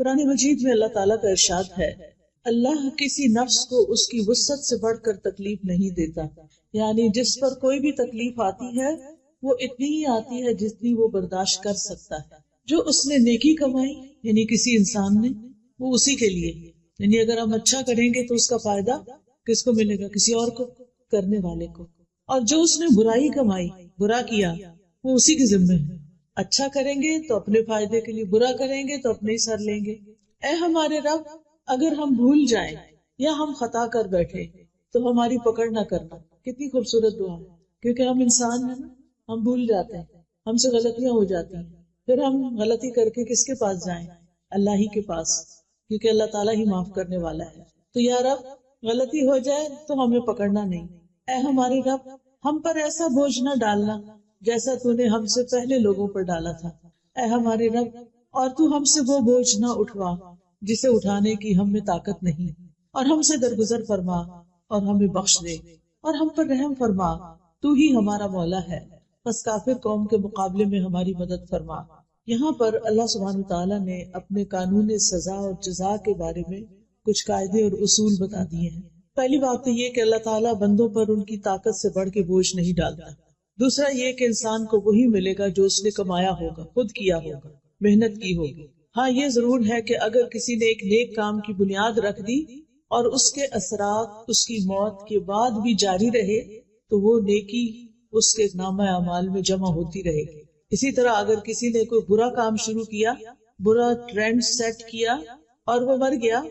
قرآن مجید میں اللہ تعالیٰ کا ارشاد ہے، اللہ کسی نفس کو اس کی وسعت سے بڑھ کر تکلیف نہیں دیتا، یعنی جس پر کوئی بھی تکلیف آتی ہے وہ اتنی ہی آتی ہے جتنی وہ برداشت کر سکتا ہے۔ جو اس نے نیکی کمائی یعنی کسی انسان نے، وہ اسی کے لیے، یعنی اگر ہم اچھا کریں گے تو اس کا فائدہ کس کو ملے گا؟ کسی اور کو، کرنے والے کو۔ اور جو اس نے برائی کمائی، برا کیا، وہ اسی کے ذمہ ہے۔ اچھا کریں گے تو اپنے فائدے کے لیے، برا کریں گے تو اپنے ہی سر لیں گے۔ اے ہمارے رب، اگر ہم بھول جائیں یا ہم خطا کر بیٹھے تو ہماری پکڑ نہ کرنا۔ کتنی خوبصورت دعا ہے، کیونکہ ہم انسان ہیں نا، ہم بھول جاتے ہیں، ہم سے غلطیاں ہو جاتی ہیں، پھر ہم غلطی کر کے کس کے پاس جائیں؟ اللہ ہی کے پاس، کیونکہ اللہ تعالیٰ ہی معاف کرنے والا ہے۔ تو یا رب، غلطی ہو جائے تو ہمیں پکڑنا نہیں۔ اے ہمارے رب، ہم پر ایسا بوجھ نہ ڈالنا جیسا تو نے ہم سے پہلے لوگوں پر ڈالا تھا۔ اے ہمارے رب، اور تو ہم سے وہ بوجھ نہ اٹھوا جسے اٹھانے کی ہم میں طاقت نہیں، اور ہم سے درگزر فرما اور ہمیں بخش دے، اور ہم پر رحم فرما، تو ہی ہمارا مولا ہے، بس کافر قوم کے مقابلے میں ہماری مدد فرما۔ یہاں پر اللہ سبحانہ تعالیٰ نے اپنے قانون سزا اور جزا کے بارے میں کچھ قاعدے اور اصول بتا دیے ہیں۔ پہلی بات تو یہ کہ اللہ تعالیٰ بندوں پر ان کی طاقت سے بڑھ کے بوجھ نہیں ڈالتا۔ دوسرا یہ کہ انسان کو وہی ملے گا جو اس نے کمایا ہوگا، خود کیا ہوگا، محنت کی ہوگی۔ ہاں یہ ضرور ہے کہ اگر کسی نے ایک نیک کام کی بنیاد رکھ دی اور اس کے اثرات اس کی موت کے بعد بھی جاری رہے تو وہ نیکی اس کے نامہ اعمال میں جمع ہوتی رہے گی۔ اسی طرح اگر کسی نے کوئی برا کام شروع کیا، برا ٹرینڈ سیٹ کیا اور وہ مر گیا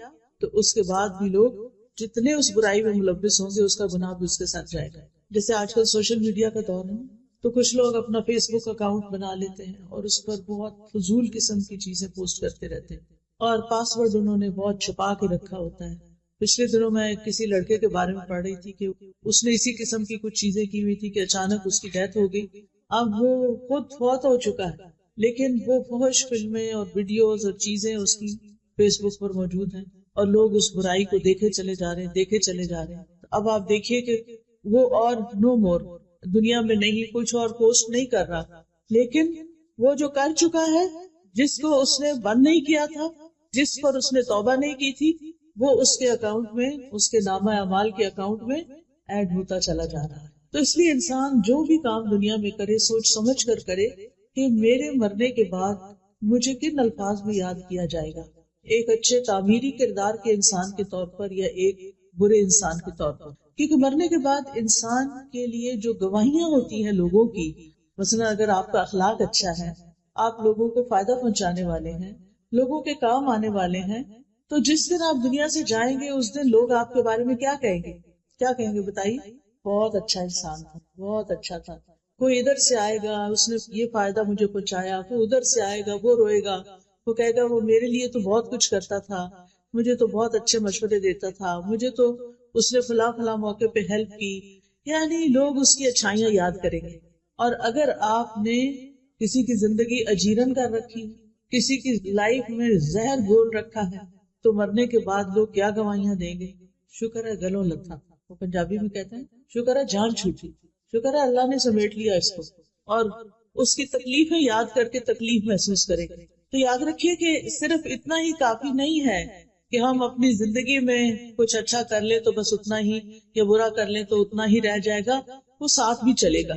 تو اس کے بعد بھی لوگ جتنے اس برائی میں ملوث ہوں گے اس کا گناہ بھی اس کے ساتھ جائے گا۔ جیسے آج کل سوشل میڈیا کا دور ہے تو کچھ لوگ اپنا فیس بک اکاؤنٹ بنا لیتے ہیں اور اس پر بہت فضول قسم کی چیزیں پوسٹ کرتے رہتے ہیں، اور پاس ورڈ انہوں نے بہت چھپا کے رکھا ہوتا ہے۔ پچھلے دنوں میں کسی لڑکے کے بارے میں پڑھ رہی تھی کہ اس نے اسی قسم کی کچھ چیزیں کی ہوئی تھی کہ اچانک اس کی ڈیتھ ہو گئی۔ اب وہ خود فوت ہو چکا ہے لیکن وہ فحش فلمیں اور ویڈیوز اور چیزیں اس کی فیس بک پر موجود ہیں اور لوگ اس برائی کو دیکھے چلے جا رہے ہیں، دیکھے چلے جا رہے ہیں۔ اب آپ دیکھیے کہ وہ اور نو مور دنیا میں نہیں، کچھ اور پوسٹ نہیں کر رہا، لیکن وہ جو کر چکا ہے، جس کو اس نے بند نہیں کیا تھا، جس پر اس نے توبہ نہیں کی تھی، وہ اس کے اکاؤنٹ میں، اس کے نامہ اعمال کے اکاؤنٹ میں ایڈ ہوتا چلا جا رہا ہے۔ تو اس لیے انسان جو بھی کام دنیا میں کرے سوچ سمجھ کر کرے کہ میرے مرنے کے بعد مجھے کن الفاظ میں یاد کیا جائے گا، ایک اچھے تعمیری کردار کے انسان کے طور پر یا ایک برے انسان کے طور پر۔ کیونکہ مرنے کے بعد انسان کے لیے جو گواہیاں ہوتی ہیں لوگوں کی، مثلا اگر آپ کا اخلاق اچھا ہے، آپ لوگوں کو فائدہ پہنچانے والے ہیں، لوگوں کے کام آنے والے ہیں، تو جس دن آپ دنیا سے جائیں گے اس دن لوگ آپ کے بارے میں کیا کہیں گے؟ کیا کہیں گے بتائیے؟ بہت اچھا انسان تھا، بہت اچھا تھا۔ کوئی ادھر سے آئے گا، اس نے یہ فائدہ مجھے پہنچایا، کوئی ادھر سے آئے گا، وہ روئے گا، وہ کہے گا وہ میرے لیے تو بہت کچھ کرتا تھا، مجھے تو بہت اچھے مشورے دیتا تھا، مجھے تو اس نے فلاں فلاں موقع پہ ہیلپ کی۔ یعنی لوگ اس کی اچھائیاں یاد کریں گے۔ اور اگر آپ نے کسی کی زندگی اجیرن کر رکھی، کسی کی لائف میں زہر گھول رکھا ہے، تو مرنے کے بعد لوگ کیا گواہیاں دیں گے؟ شکر ہے گلوں لتھا، وہ پنجابی میں کہتے ہیں، شکر ہے جان چھوٹی، شکر ہے اللہ نے سمیٹ لیا اس کو، اور اس کی تکلیفیں یاد کر کے تکلیف محسوس کریں گے۔ تو یاد رکھیے کہ صرف اتنا ہی کافی نہیں ہے کہ ہم اپنی زندگی میں کچھ اچھا کر لیں تو بس اتنا ہی، یا برا کر لیں تو اتنا ہی رہ جائے گا، وہ ساتھ بھی چلے گا۔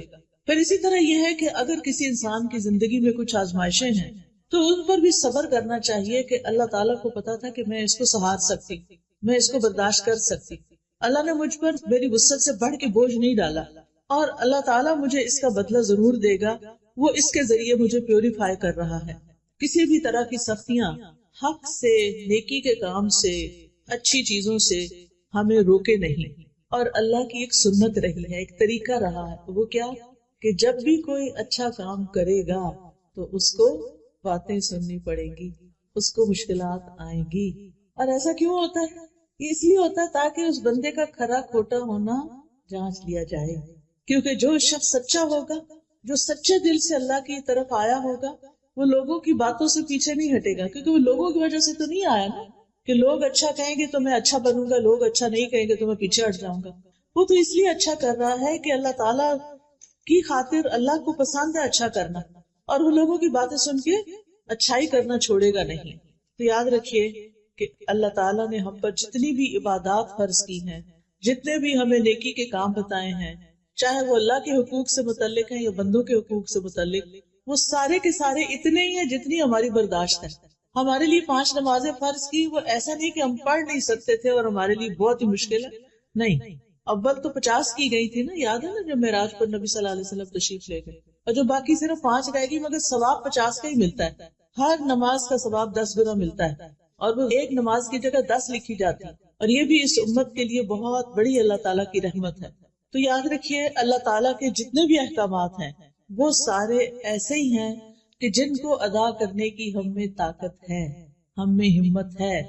پھر اسی طرح یہ ہے کہ اگر کسی انسان کی زندگی میں کچھ آزمائشیں ہیں تو ان پر بھی صبر کرنا چاہیے کہ اللہ تعالیٰ کو پتا تھا کہ میں اس کو سہار سکتی، میں اس کو برداشت کر سکتی، اللہ نے مجھ پر میری وسعت سے بڑھ کے بوجھ نہیں ڈالا، اور اللہ تعالیٰ مجھے اس کا بدلہ ضرور دے گا، وہ اس کے ذریعے مجھے پیوریفائی کر رہا ہے۔ کسی بھی طرح کی سختیاں حق سے، نیکی کے کام سے، اچھی چیزوں سے ہمیں روکے نہیں۔ اور اللہ کی ایک سنت رہی ہے، ایک طریقہ رہا ہے، وہ کیا کہ جب بھی کوئی اچھا کام کرے گا تو اس کو باتیں سننی پڑے گی، اس کو مشکلات آئیں گی۔ اور ایسا کیوں ہوتا ہے؟ یہ اس لیے ہوتا ہے تاکہ اس بندے کا کھرا کھوٹا ہونا جانچ لیا جائے، کیونکہ جو شخص سچا ہوگا، جو سچے دل سے اللہ کی طرف آیا ہوگا، وہ لوگوں کی باتوں سے پیچھے نہیں ہٹے گا، کیونکہ وہ لوگوں کی وجہ سے تو نہیں آیا نا کہ لوگ اچھا کہیں گے تو میں اچھا بنوں گا، لوگ اچھا نہیں کہیں گے تو میں پیچھے ہٹ جاؤں گا۔ وہ تو اس لیے اچھا کر رہا ہے کہ اللہ تعالیٰ کی خاطر اللہ کو پسند ہے اچھا کرنا، اور وہ لوگوں کی باتیں سن کے اچھائی کرنا چھوڑے گا نہیں۔ تو یاد رکھیے کہ اللہ تعالیٰ نے ہم پر جتنی بھی عبادات فرض کی ہیں، جتنے بھی ہمیں نیکی کے کام بتائے ہیں، چاہے وہ اللہ کے حقوق سے متعلق ہیں یا بندوں کے حقوق سے متعلق، وہ سارے کے سارے اتنے ہی ہیں جتنی ہماری برداشت ہے. ہمارے لیے 5 نمازیں فرض کی، وہ ایسا نہیں کہ ہم پڑھ نہیں سکتے تھے اور ہمارے لیے بہت ہی مشکل ہے، نہیں. اول تو 50 کی گئی تھی نا، یاد ہے نا، جب معراج پر نبی صلی اللہ علیہ وسلم تشریف لے گئے، اور جو باقی صرف 5 رہ گئی، مگر ثواب 50 کا ہی ملتا ہے. ہر نماز کا ثواب 10 گنا ملتا ہے، اور وہ ایک نماز کی جگہ 10 لکھی جاتی ہے، اور یہ بھی اس امت کے لیے بہت بڑی اللہ تعالیٰ کی رحمت ہے. تو یاد رکھیے اللہ تعالیٰ کے جتنے بھی احکامات ہیں وہ سارے ایسے ہی ہیں کہ جن کو ادا کرنے کی ہم میں طاقت ہے، ہم میں ہمت ہے.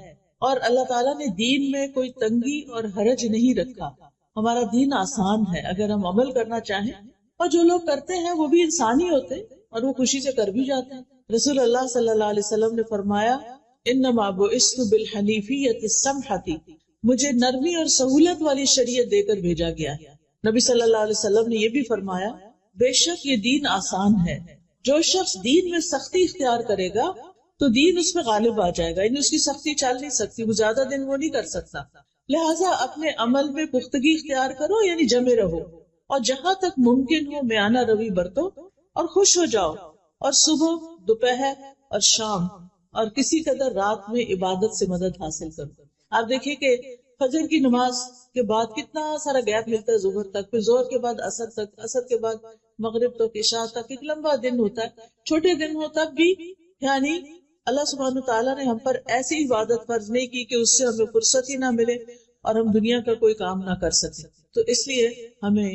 اور اللہ تعالیٰ نے دین میں کوئی تنگی اور حرج نہیں رکھا. ہمارا دین آسان ہے اگر ہم عمل کرنا چاہیں، اور جو لوگ کرتے ہیں وہ بھی انسان ہی ہوتے ہیں اور وہ خوشی سے کر بھی جاتے ہیں. رسول اللہ صلی اللہ علیہ وسلم نے فرمایا، انما بعثت بالحنیفیۃ السمحۃ، مجھے نرمی اور سہولت والی شریعت دے کر بھیجا گیا ہے. نبی صلی اللہ علیہ وسلم نے یہ بھی فرمایا، بے شک یہ دین آسان ہے، جو شخص دین میں سختی اختیار کرے گا تو دین اس میں غالب آ جائے گا، یعنی اس کی سختی چل نہیں سکتی، وہ زیادہ دن وہ نہیں کر سکتا. لہٰذا اپنے عمل میں پختگی اختیار کرو، یعنی جمے رہو، اور جہاں تک ممکن ہو میانہ روی برتو اور خوش ہو جاؤ، اور صبح، دوپہر اور شام اور کسی قدر رات میں عبادت سے مدد حاصل کرو. آپ دیکھیے کہ فجر کی نماز کے بعد کتنا سارا گیپ ملتا ہے ظہر تک، پھر ظہر کے بعد عصر تک، عصر کے بعد مغرب تک، عشاء تک، ایک لمبا دن ہوتا ہے. چھوٹے دن ہو تب بھی یعنی اللہ سبحانہ تعالیٰ نے ہم پر ایسی عبادت فرض نہیں کی کہ اس سے ہمیں فرصت ہی نہ ملے اور ہم دنیا کا کوئی کام نہ کر سکیں. تو اس لیے ہمیں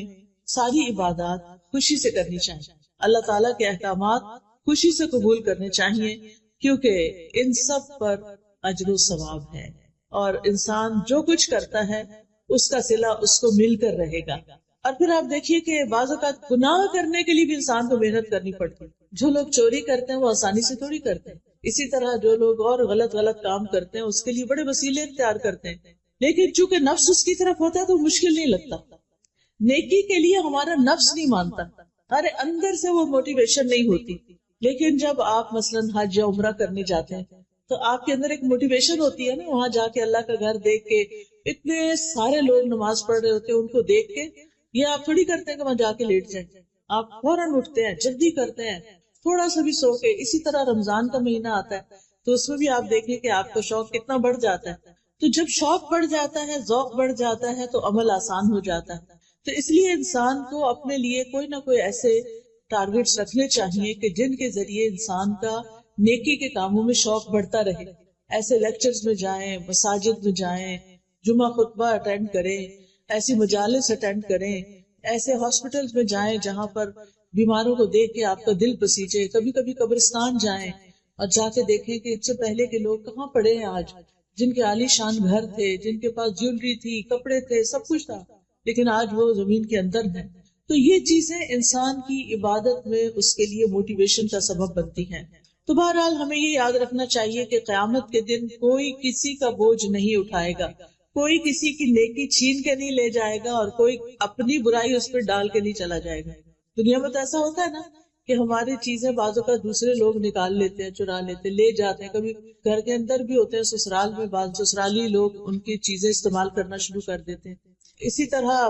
ساری عبادات خوشی سے کرنی چاہیے، اللہ تعالیٰ کے احکامات خوشی سے قبول کرنے چاہیے، کیونکہ ان سب پر اجر و ثواب ہے، اور انسان جو کچھ کرتا ہے اس کا صلہ اس کو مل کر رہے گا. اور پھر آپ دیکھیے کہ بعض اوقات گناہ کرنے کے لیے بھی انسان کو محنت کرنی پڑتی ہے. جو لوگ چوری کرتے ہیں وہ آسانی سے تھوڑی کرتے ہیں، اسی طرح جو لوگ اور غلط کام کرتے ہیں اس کے لیے بڑے وسیلے اختیار کرتے ہیں، لیکن چونکہ نفس اس کی طرف ہوتا ہے تو مشکل نہیں لگتا. نیکی کے لیے ہمارا نفس نہیں مانتا، ہمارے اندر سے وہ موٹیویشن نہیں ہوتی. لیکن جب آپ مثلاً حج یا عمرہ کرنے جاتے ہیں تو آپ کے اندر ایک موٹیویشن ہوتی ہے نا، وہاں جا کے اللہ کا گھر دیکھ کے اتنے سارے لوگ نماز پڑھ رہے ہوتے ہیں، ان کو دیکھ کے یہ آپ تھوڑی کرتے ہیں کہ وہاں جا کے لیٹ جائیں، آپ فوراً اٹھتے ہیں، جلدی کرتے ہیں، تھوڑا سا بھی سو کے. اسی طرح رمضان کا مہینہ آتا ہے تو اس میں بھی آپ دیکھیں کہ آپ کا شوق کتنا بڑھ جاتا ہے. تو جب شوق بڑھ جاتا ہے، ذوق بڑھ جاتا ہے، تو عمل آسان ہو جاتا ہے. تو اس لیے انسان کو اپنے لیے کوئی نہ کوئی ایسے ٹارگیٹس رکھنے چاہیے کہ جن کے ذریعے انسان کا نیکی کے کاموں میں شوق بڑھتا رہے. ایسے لیکچرز میں جائیں، مساجد میں جائیں، جمعہ خطبہ اٹینڈ کریں، ایسی مجالس اٹینڈ کریں، ایسے ہاسپٹلز میں جائیں جہاں پر بیماروں کو دیکھ کے آپ کا دل پسیجے. کبھی کبھی قبرستان جائیں اور جا کے دیکھیں کہ اس سے پہلے کے لوگ کہاں پڑے ہیں آج، جن کے عالی شان گھر تھے، جن کے پاس جیولری تھی، کپڑے تھے، سب کچھ تھا، لیکن آج وہ زمین کے اندر ہیں. تو یہ چیزیں انسان کی عبادت میں اس کے لیے موٹیویشن کا سبب بنتی ہیں. تو بہرحال ہمیں یہ یاد رکھنا چاہیے کہ قیامت کے دن کوئی کسی کا بوجھ نہیں اٹھائے گا، کوئی کسی کی نیکی چھین کے نہیں لے جائے گا، اور کوئی اپنی برائی اس پہ ڈال کے نہیں چلا جائے گا. دنیا میں تو ایسا ہوتا ہے نا کہ ہماری چیزیں بعض اوقات دوسرے لوگ نکال لیتے ہیں، چرا لیتے ہیں، لے جاتے ہیں. کبھی گھر کے اندر بھی ہوتے ہیں، سسرال میں بعض سسرالی لوگ ان کی چیزیں استعمال کرنا شروع کر دیتے ہیں. اسی طرح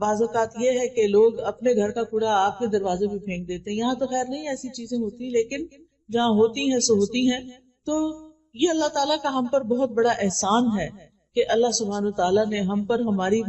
بعض اوقات یہ ہے کہ لوگ اپنے گھر کا کوڑا آپ کے دروازے پہ پھینک دیتے ہیں. یہاں تو خیر نہیں ایسی چیزیں ہوتی، لیکن جہاں ہوتی ہیں سو ہوتی ہیں. تو یہ اللہ تعالیٰ کا ہم پر بہت بڑا احسان ہے کہ اللہ سبحانہ تعالیٰ نے ہم پر ہماری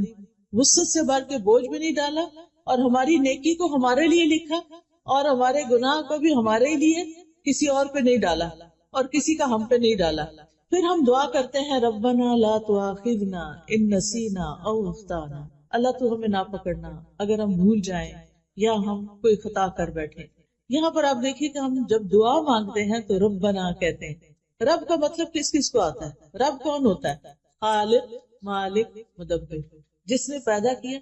وسعت سے بڑھ کے بوجھ بھی نہیں ڈالا، اور ہماری نیکی کو ہمارے لیے لکھا، اور ہمارے گناہ کو بھی ہمارے لیے، کسی اور پہ نہیں ڈالا، اور کسی کا ہم پہ نہیں ڈالا. پھر ہم دعا کرتے ہیں، ربنا لا تؤاخذنا ان نسینا او اخطانا، اللہ تو ہمیں نہ پکڑنا اگر ہم بھول جائیں یا ہم کوئی خطا کر بیٹھے. یہاں پر آپ دیکھیے کہ ہم جب دعا مانگتے ہیں تو ربنا کہتے ہیں. رب کا مطلب کس کس کو آتا ہے؟ رب کون ہوتا ہے؟ خالق، مالک، مدبر، جس نے پیدا کیا،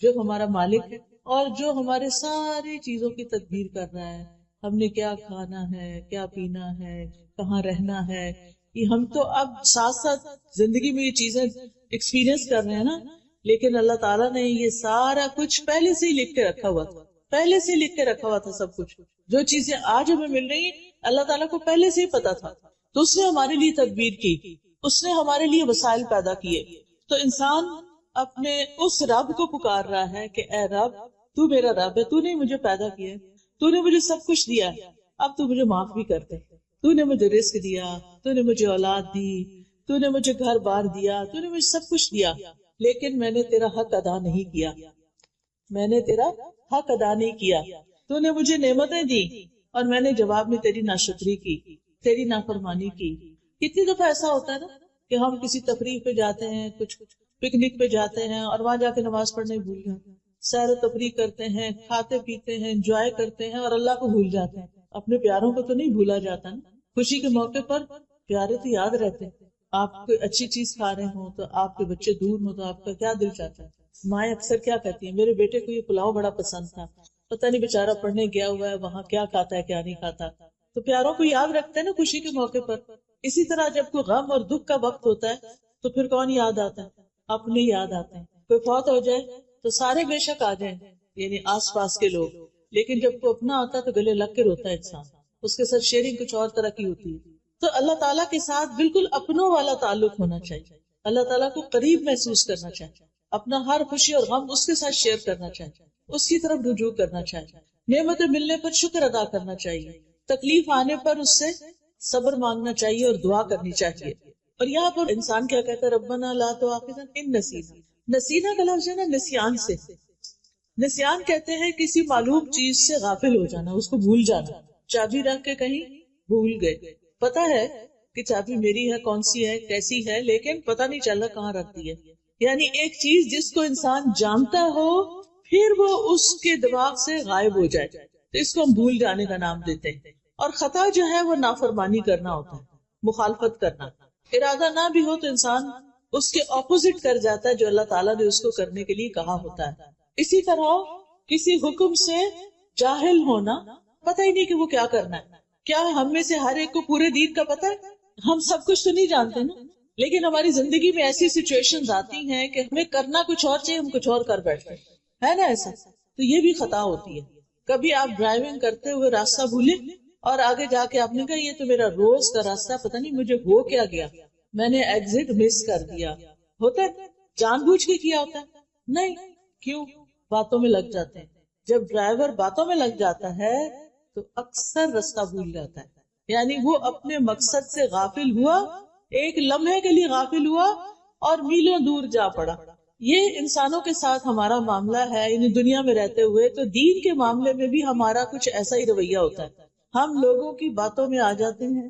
جو ہمارا مالک ہے، اور جو ہمارے ساری چیزوں کی تدبیر کر رہا ہے. ہم نے کیا کھانا ہے، کیا پینا ہے، کہاں رہنا ہے، یہ ہم تو اب ساتھ ساتھ زندگی میں یہ چیزیں ایکسپیرینس کر رہے ہیں نا، لیکن اللہ تعالیٰ نے یہ سارا کچھ پہلے سے ہی لکھ کے رکھا ہوا تھا، پہلے سے لکھ کے رکھا ہوا تھا. سب کچھ جو چیزیں آج ہمیں مل رہی ہیں اللہ تعالیٰ کو پہلے سے ہی پتا تھا. تو اس نے ہمارے لیے تدبیر کی، اس نے ہمارے لیے وسائل پیدا کیے. تو انسان اپنے اس رب کو پکار رہا ہے کہ اے رب تو میرا رب ہے، تو نے مجھے پیدا کیا، تو نے مجھے سب کچھ دیا، اب تو مجھے معاف بھی کر دے. تو نے مجھے رزق دیا، تو نے مجھے اولاد دی، تو نے مجھے گھر بار دیا، تو نے مجھے سب کچھ دیا، لیکن میں نے تیرا حق ادا نہیں کیا، میں نے تیرا حق ادا نہیں کیا. تو نے مجھے نعمتیں دی اور میں نے جواب میں تیری ناشکری کی، تیری نافرمانی کی. کتنی دفعہ ایسا ہوتا ہے نا کہ ہم کسی تفریح پہ جاتے ہیں، کچھ پکنک پہ جاتے ہیں اور وہاں جا کے نماز پڑھنا ہی بھول جاتے ہیں، سیر و تفریح کرتے ہیں، کھاتے پیتے ہیں، انجوائے کرتے ہیں اور اللہ کو بھول جاتے ہیں. اپنے پیاروں کو تو نہیں بھولا جاتا نا. خوشی کے موقع پر پیارے تو یاد رہتے ہیں. آپ کوئی اچھی چیز کھا رہے ہوں تو آپ کے بچے دور ہوں تو آپ کا کیا دل چاہتا ہے. مائیں اکثر کیا کہتی ہیں، میرے بیٹے کو یہ پلاؤ بڑا پسند تھا، پتہ نہیں بیچارہ پڑھنے گیا ہوا ہے وہاں کیا کھاتا ہے کیا نہیں کھاتا. تو پیاروں کو یاد رکھتے ہیں نا خوشی کے موقع پر. اسی طرح جب کوئی غم اور دکھ کا وقت ہوتا ہے تو پھر کون یاد آتا ہے؟ اپنے یاد آتے ہیں. کوئی فوت ہو جائے تو سارے بے شک آ جائیں، یعنی آس پاس کے لوگ، لیکن جب کوئی اپنا آتا ہے تو گلے لگ کے روتا ہے انسان. اس کے ساتھ شیئرنگ کچھ اور طرح کی ہوتی ہے. تو اللہ تعالیٰ کے ساتھ بالکل اپنوں والا تعلق ہونا چاہیے. اللہ تعالیٰ کو قریب محسوس کرنا چاہیے، اپنا ہر خوشی اور غم اس کے ساتھ شیئر کرنا چاہیے، اس کی طرف رجوع کرنا چاہیے، نعمتیں ملنے پر شکر ادا کرنا چاہیے، تکلیف آنے پر اس سے صبر مانگنا چاہیے اور دعا کرنی چاہیے. اور یہاں پر انسان کیا کہتا ہے، ربنا لا تؤاخذنا ان نسینا. نسینا کا لفظ ہے نا نسیان سے. نسیان کہتے ہیں کسی معلوم چیز سے غافل ہو جانا، اس کو بھول جانا. چابی رکھ کے کہیں بھول گئے، پتا ہے کہ چابی میری ہے، کون سی ہے، کیسی ہے، لیکن پتہ نہیں چل رہا کہاں رکھ دی ہے. یعنی ایک چیز جس کو انسان جانتا ہو پھر وہ اس کے دماغ سے غائب ہو جائے تو اس کو ہم بھول جانے کا نام دیتے ہیں. اور خطا جو ہے وہ نافرمانی کرنا ہوتا ہے، مخالفت کرنا. ارادہ نہ بھی ہو تو انسان اس کے اپوزٹ کر جاتا ہے جو اللہ تعالیٰ نے اس کو کرنے کے لیے کہا ہوتا ہے. اسی طرح کسی حکم سے جاہل ہونا، پتہ ہی نہیں کہ وہ کیا کرنا ہے. کیا ہم میں سے ہر ایک کو پورے دین کا پتہ ہے؟ ہم سب کچھ تو نہیں جانتے نا، لیکن ہماری زندگی میں ایسی سچویشنز آتی ہیں کہ ہمیں کرنا کچھ اور چاہیے، ہم کچھ اور کر بیٹھتے ہیں، ہے نا ایسا؟ تو یہ بھی خطا ہوتی ہے. کبھی آپ ڈرائیونگ کرتے ہوئے راستہ بھولے اور آگے جا کے آپ نے کہا یہ تو میرا روز کا راستہ، پتہ نہیں مجھے ہو کیا گیا، میں نے ایگزٹ مس کر دیا. ہوتا ہے جان بوجھ کے کیا ہوتا ہے؟ نہیں. کیوں؟ باتوں میں لگ جاتے ہیں. جب ڈرائیور باتوں میں لگ جاتا ہے تو اکثر راستہ بھول جاتا ہے. یعنی وہ اپنے مقصد سے غافل ہوا، ایک لمحے کے لیے غافل ہوا اور میلوں دور جا پڑا. یہ انسانوں کے ساتھ ہمارا معاملہ ہے، یعنی دنیا میں رہتے ہوئے. تو دین کے معاملے میں بھی ہمارا کچھ ایسا ہی رویہ ہوتا ہے. ہم لوگوں کی باتوں میں آ جاتے ہیں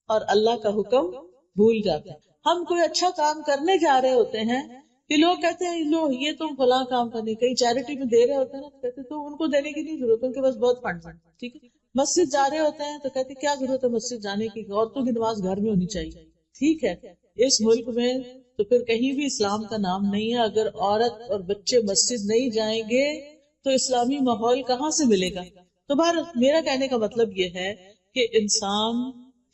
اور اللہ کا حکم بھول جاتے ہیں. ہم کوئی اچھا کام کرنے جا رہے ہوتے ہیں کہ لوگ کہتے ہیں لو یہ تم فلاں کام کرنے، کہیں چیریٹی میں دے رہے ہوتے ہیں نا، کہتے ہیں تو ان کو دینے کی نہیں ضرورت، ان کے پاس بہت فنڈ ہے. ٹھیک ہے. مسجد جا رہے ہوتے ہیں تو کہتے ہیں کیا ضرورت ہے مسجد جانے کی، عورتوں کی نماز گھر میں ہونی چاہیے. ٹھیک ہے. اس ملک میں تو پھر کہیں بھی اسلام کا نام نہیں ہے. اگر عورت اور بچے مسجد نہیں جائیں گے تو اسلامی ماحول کہاں سے ملے گا؟ تو میرا کہنے کا مطلب یہ ہے کہ انسان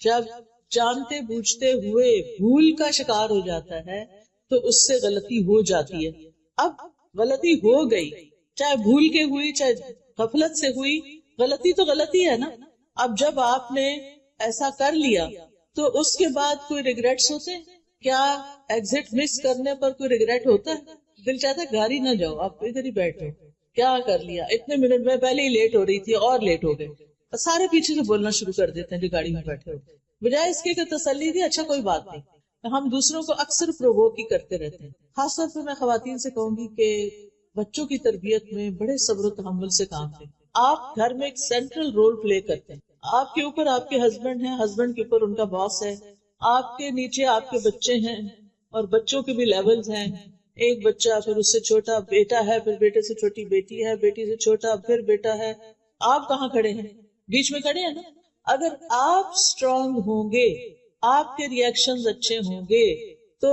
جب جانتے بوجھتے ہوئے بھول کا شکار ہو جاتا ہے تو اس سے غلطی ہو جاتی ہے. اب غلطی ہو گئی، چاہے بھول کے ہوئی چاہے غفلت سے ہوئی، غلطی تو غلطی ہے نا. اب جب آپ نے ایسا کر لیا تو اس کے بعد کوئی ریگریٹس ہوتے ہیں کیا؟ ایگزٹ مس کرنے پر کوئی ریگریٹ ہوتا ہے؟ دل چاہتا ہے گھر ہی نہ جاؤ، آپ ادھر ہی بیٹھو، کیا کر لیا، اتنے منٹ میں پہلے ہی لیٹ ہو رہی تھی اور لیٹ ہو گئے. سارے پیچھے سے بولنا شروع کر دیتے ہیں جو گاڑی میں بیٹھے ہوتے، بجائے اس کے کہ تسلی دی اچھا کوئی بات نہیں. ہم دوسروں کو اکثر پرووک ہی کرتے رہتے ہیں. خاص طور پہ میں خواتین سے کہوں گی کہ بچوں کی تربیت میں بڑے صبر و تحمل سے کام لیں. آپ گھر میں ایک سینٹرل رول پلے کرتے ہیں. آپ کے اوپر آپ کے ہسبینڈ ہیں، ہسبینڈ کے اوپر ان کا باس ہے، آپ کے نیچے آپ کے بچے ہیں اور بچوں کے بھی لیولز ہیں. ایک بچہ، پھر اس سے چھوٹا بیٹا ہے، پھر بیٹے سے چھوٹی بیٹی ہے، بیٹی سے چھوٹا پھر بیٹا ہے. آپ کہاں کھڑے ہیں؟ بیچ میں کھڑے ہیں نا. اگر آپ اسٹرانگ ہوں گے، آپ کے ریئیکشنز اچھے ہوں گے تو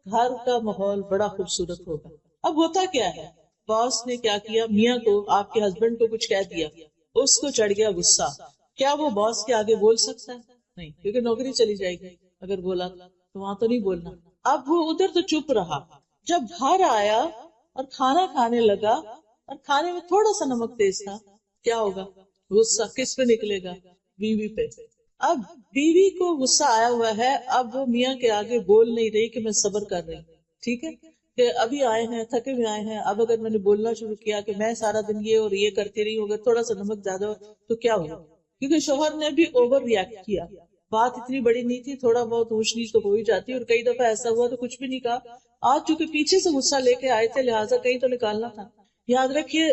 گھر کا ماحول بڑا خوبصورت ہوگا. اب ہوتا کیا ہے، باس نے کیا کیا، میاں کو، آپ کے ہسبینڈ کو کچھ کہہ دیا، اس کو چڑھ گیا غصہ. کیا وہ باس کے آگے بول سکتا ہے؟ نہیں، کیونکہ نوکری چلی جائے گی. اگر بولا تو وہاں تو نہیں بولنا. اب وہ ادھر تو چپ رہا. جب گھر آیا اور کھانا کھانے لگا اور کھانے میں تھوڑا سا نمک تیز تھا، کیا ہوگا؟ غصہ کس پہ نکلے گا؟ بیوی پہ. اب بیوی کو غصہ آیا ہوا ہے، اب وہ میاں کے آگے بول نہیں رہی کہ میں صبر کر رہی ہوں، ٹھیک ہے کہ ابھی آئے ہیں تھکے ہوئے آئے ہیں، اب اگر میں نے بولنا شروع کیا کہ میں سارا دن یہ اور یہ کرتی رہی ہوں، اگر تھوڑا سا نمک زیادہ ہو تو کیا ہوگا، کیونکہ شوہر نے بھی اوور ریئیکٹ کیا، بات اتنی بڑی نہیں تھی، تھوڑا بہت اونچ نیچ تو ہو ہی جاتی، اور کئی دفعہ ایسا ہوا تو کچھ بھی نہیں کہا، آج چونکہ پیچھے سے غصہ لے کے آئے تھے لہٰذا کہیں تو نکالنا تھا۔ یاد رکھیے،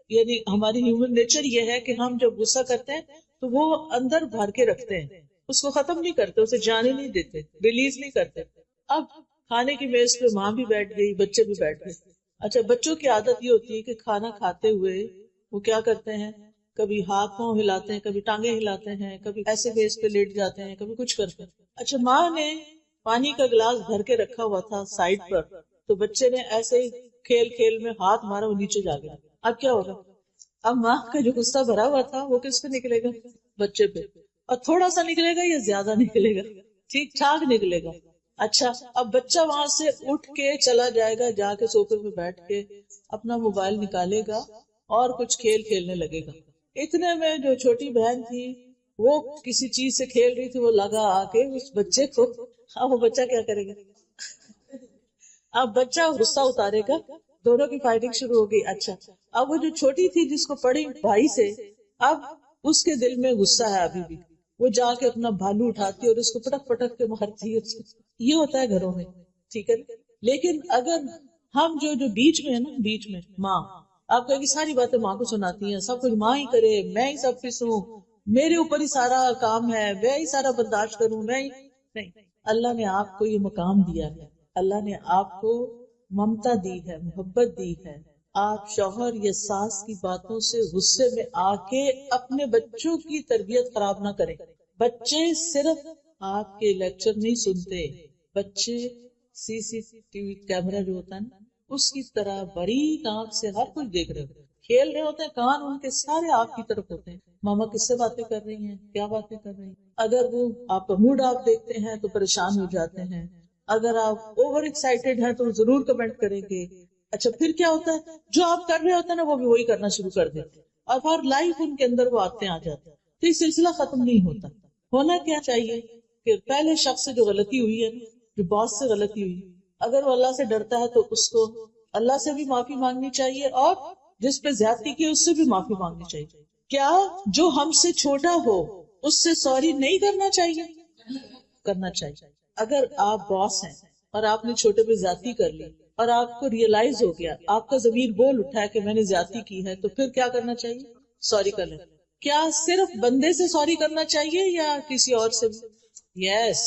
یعنی ہماری ہیومن نیچر یہ ہے کہ ہم جب غصہ کرتے ہیں تو وہ اندر بھر کے رکھتے ہیں، اس کو ختم نہیں کرتے، اسے جانے نہیں دیتے، ریلیز نہیں کرتے۔ اب کھانے کی میز پہ ماں بھی بیٹھ گئی، بچے بھی بیٹھ گئے۔ اچھا، بچوں کی عادت یہ ہوتی ہے کہ کھانا کھاتے ہوئے وہ کیا کرتے ہیں، کبھی ہاتھ پاؤں ہلاتے ہیں، کبھی ٹانگیں ہلاتے ہیں، کبھی ایسے میز پہ لیٹ جاتے ہیں، کبھی کچھ کرتے ہیں۔ اچھا، ماں نے پانی کا گلاس بھر کے رکھا ہوا تھا سائڈ پر، تو بچے نے ایسے ہی کھیل کھیل میں ہاتھ مارا، وہ نیچے جا گیا۔ اب کیا ہوگا، اب ماں کا جو غصہ بھرا ہوا تھا وہ کس پہ نکلے گا، بچے پہ، اور تھوڑا سا نکلے گا یا زیادہ نکلے گا، ٹھیک ٹھاک نکلے گا۔ اچھا، اب بچہ وہاں سے اٹھ کے چلا جائے گا، جا کے صوفے پہ بیٹھ کے اپنا موبائل نکالے گا اور کچھ کھیل کھیلنے لگے گا۔ اتنے میں جو چھوٹی بہن تھی وہ کسی چیز سے کھیل رہی تھی، وہ لگا آ کے اس بچے کو، اب وہ بچہ کیا کرے گا، اب بچہ غصہ اتارے گا، دونوں کی فائٹنگ شروع ہو گئی۔ اچھا، اب وہ جو چھوٹی تھی جس کو پڑی بھائی سے، اب اس کے دل میں غصہ ہے ابھی بھی، وہ جا کے اپنا بھالو اٹھاتی ہے اور اس کو پٹک پٹک کے مارتی ہے۔ یہ ہوتا ہے گھروں میں، ٹھیک ہے۔ لیکن اگر ہم جو بیچ میں ہے نا، بیچ میں ماں، آپ کہیں گے ساری باتیں ماں کو سناتی ہیں، سب کچھ ماں ہی کرے، میں ہی سب کچھ ہوں، میرے اوپر ہی سارا کام ہے، میں ہی سارا برداشت کروں، میں ہی نہیں۔ اللہ نے آپ کو یہ مقام دیا ہے، اللہ نے آپ کو ممتا دی ہے، محبت دی ہے۔ آپ شوہر یا ساس کی باتوں سے غصے میں آ کے اپنے بچوں کی تربیت خراب نہ کریں۔ بچے صرف آپ کے لیکچر نہیں سنتے، بچے سی سی ٹی وی کیمرہ جو ہوتا ہے نا، اس کی طرح باریک آنکھ سے ہر کچھ دیکھ رہے ہوتے ہیں، کھیل رہے ہوتے ہیں، کان ان کے سارے آپ کی طرف ہوتے ہیں، ماما کس سے باتیں کر رہی ہیں، کیا باتیں کر رہی ہیں۔ اگر وہ آپ کا موڈ آپ دیکھتے ہیں تو پریشان ہو جاتے ہیں، اگر آپ اوور ایکسائٹیڈ ہیں تو ضرور کمنٹ کریں گے۔ اچھا، پھر کیا ہوتا ہے، جو آپ کر رہے ہوتے ہیں نا وہ بھی وہی کرنا شروع کر دیتے ہیں، اور ہر لائف ان کے اندر وہ آتے آ جاتے ہیں، تو یہ سلسلہ ختم نہیں ہوتا۔ ہونا کیا چاہیے کہ پہلے شخص سے جو غلطی ہوئی ہے، جو باس سے غلطی ہوئی، اگر وہ اللہ سے ڈرتا ہے تو اس کو اللہ سے بھی معافی مانگنی چاہیے، اور جس پہ زیادتی کی اس سے بھی معافی مانگنی چاہیے۔ کیا جو ہم سے چھوٹا ہو اس سے سوری نہیں کرنا چاہیے، کرنا چاہیے۔ اگر آپ باس ہیں اور آپ نے چھوٹے پہ زیادتی کر لی اور آپ کو ریئلائز ہو گیا، آپ کا ضمیر بول اٹھا ہے کہ میں نے زیادتی کی ہے، تو پھر کیا کرنا چاہیے، سوری کر لیں۔ کیا صرف بندے سے سوری کرنا چاہیے یا کسی اور سے بھی؟ یس،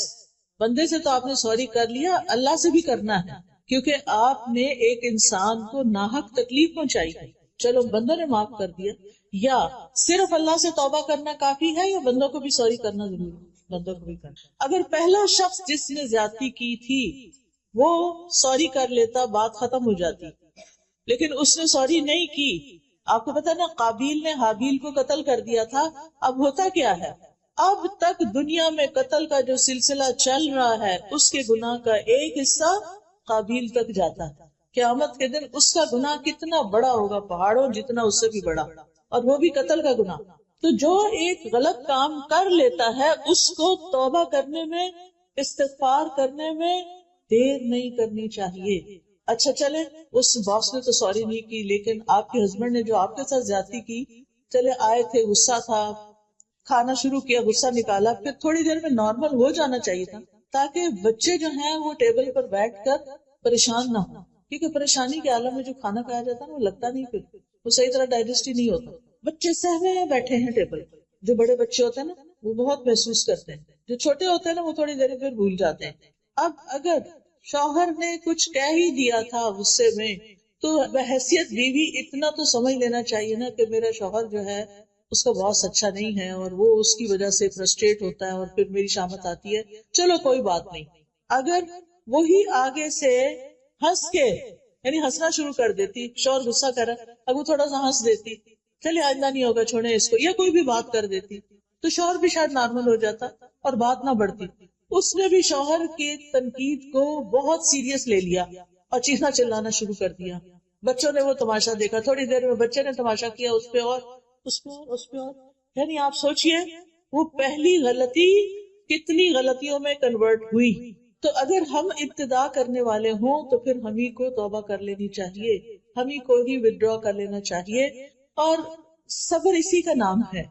بندے سے تو آپ نے سوری کر لیا، اللہ سے بھی کرنا ہے، کیونکہ آپ نے ایک انسان کو ناحق تکلیف پہنچائی ہے۔ چلو بندوں نے معاف کر دیا، یا صرف اللہ سے توبہ کرنا کافی ہے یا بندوں کو بھی سوری کرنا ضروری ہے؟ بندوں کو بھی کرنا۔ اگر پہلا شخص جس نے زیادتی کی تھی وہ سوری کر لیتا، بات ختم ہو جاتی، لیکن اس نے سوری نہیں کی۔ آپ کو پتا نا، قابیل نے حابیل کو قتل کر دیا تھا، اب ہوتا کیا ہے، اب تک دنیا میں قتل کا جو سلسلہ چل رہا ہے اس کے گناہ کا ایک حصہ قابیل تک جاتا ہے۔ قیامت کے دن اس کا گناہ کتنا بڑا ہوگا، پہاڑوں جتنا، اس سے بھی بڑا، اور وہ بھی قتل کا گناہ۔ تو جو ایک غلط کام کر لیتا ہے اس کو توبہ کرنے میں، استغفار کرنے میں دیر نہیں کرنی چاہیے۔ اچھا چلے، اس باس نے تو سوری نہیں کی، لیکن آپ کے ہسبینڈ نے جو آپ کے ساتھ زیادتی کی، چلے آئے تھے، غصہ تھا، کھانا شروع کیا، غصہ نکالا، پھر تھوڑی دیر میں نارمل ہو جانا چاہیے تھا، تاکہ بچے جو ہیں وہ ٹیبل پر بیٹھ کر پریشان نہ ہو، کیونکہ پریشانی کے عالم میں جو کھانا کھایا جاتا ہے وہ لگتا نہیں، پھر وہ صحیح طرح ڈائجسٹ ہی نہیں ہوتا۔ بچے سہمے ہیں بیٹھے ہیں ٹیبل پر، جو بڑے بچے ہوتے ہیں نا وہ بہت محسوس کرتے ہیں، جو چھوٹے ہوتے ہیں نا وہ تھوڑی دیر میں پھر بھول جاتے ہیں۔ اب اگر شوہر نے کچھ کہہ ہی دیا تھا غصے میں، تو بحیثیت بیوی اتنا تو سمجھ لینا چاہیے نا کہ میرا شوہر جو ہے اس کا باس اچھا نہیں ہے، اور وہ اس کی وجہ سے فرسٹریٹ ہوتا ہے اور پھر میری شامت آتی ہے، چلو کوئی بات نہیں۔ اگر وہی آگے سے ہنس کے، یعنی ہنسنا شروع کر دیتی، شوہر غصہ کرا، اب وہ تھوڑا سا ہنس دیتی، چلے آئندہ نہیں ہوگا، چھوڑے اس کو، یا کوئی بھی بات کر دیتی، تو شوہر بھی شاید نارمل ہو جاتا اور بات نہ بڑھتی۔ اس نے بھی شوہر کی تنقید کو بہت سیریس لے لیا اور چیخنا چلانا شروع کر دیا۔ بچوں نے وہ تماشا دیکھا، تھوڑی دیر میں بچے نے تماشا کیا، اس پہ اور اس پہ اور اس پہ اور، یعنی آپ سوچئے وہ پہلی غلطی کتنی غلطیوں میں کنورٹ ہوئی. تو اگر ہم ابتدا کرنے والے ہوں تو پھر ہمیں کو توبہ کر لینی چاہیے، ہمیں کو ہی ودرا کر لینا چاہیے. اور صبر اسی کا نام ہے.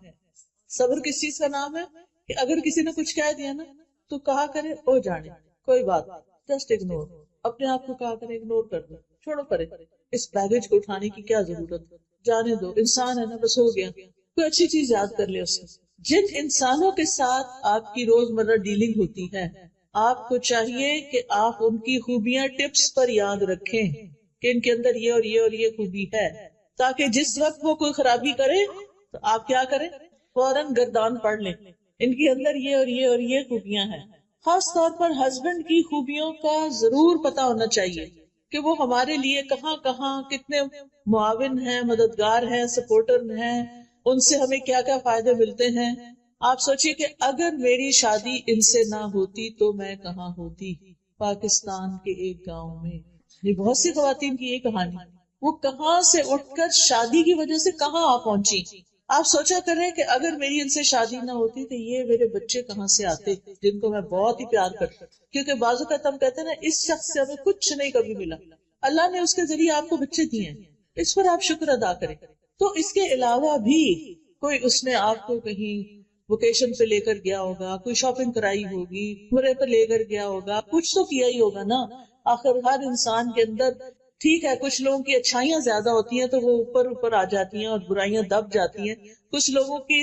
صبر کس چیز کا نام ہے؟ کہ اگر کسی نے کچھ کہہ دیا نا تو کہا کرے او جانے کوئی بات، جسٹ اگنور، اپنے آپ کو کہا کرے اگنور کر دو، چھوڑو پرے، اس بیگیج کو اٹھانے کی کیا ضرورت، جانے دو، انسان ہے نا، بس ہو گیا. کوئی اچھی چیز یاد کر لے اس سے. جن انسانوں کے ساتھ آپ کی روزمرہ ڈیلنگ ہوتی ہے آپ کو چاہیے کہ آپ ان کی خوبیاں ٹپس پر یاد رکھیں کہ ان کے اندر یہ اور یہ اور یہ خوبی ہے، تاکہ جس وقت وہ کوئی خرابی کرے تو آپ کیا کریں، فوراً گردان پڑھ لیں، ان کے اندر یہ اور یہ اور یہ خوبیاں ہیں. خاص طور پر ہسبینڈ کی خوبیوں کا ضرور پتا ہونا چاہیے کہ وہ ہمارے لیے کہاں کہاں کتنے معاون ہیں، مددگار ہیں، سپورٹر ہیں، ان سے ہمیں کیا کیا فائدے ملتے ہیں. آپ سوچئے کہ اگر میری شادی ان سے نہ ہوتی تو میں کہاں ہوتی، پاکستان کے ایک گاؤں میں. یہ بہت سی خواتین کی یہ کہانی، وہ کہاں سے اٹھ کر شادی کی وجہ سے کہاں آ پہنچی. آپ سوچا کریں کہ اگر میری ان سے شادی نہ ہوتی تو یہ میرے بچے کہاں سے آتے، جن کو میں بہت ہی پیار کرتا. کیونکہ بعض اوقات ہم کہتے ہیں نا اس شخص سے ہمیں کچھ نہیں کبھی ملا، اللہ نے اس کے ذریعے آپ کو بچے دیے ہیں، اس پر آپ شکر ادا کریں. تو اس کے علاوہ بھی کوئی اس نے آپ کو کہیں ویکیشن پہ لے کر گیا ہوگا، کوئی شاپنگ کرائی ہوگی، عمرے پہ لے کر گیا ہوگا، کچھ تو کیا ہی ہوگا نا. آخر ہر انسان کے اندر ٹھیک ہے کچھ لوگوں کی اچھائیاں زیادہ ہوتی ہیں تو وہ اوپر اوپر آ جاتی ہیں اور برائیاں دب جاتی ہیں. کچھ لوگوں کی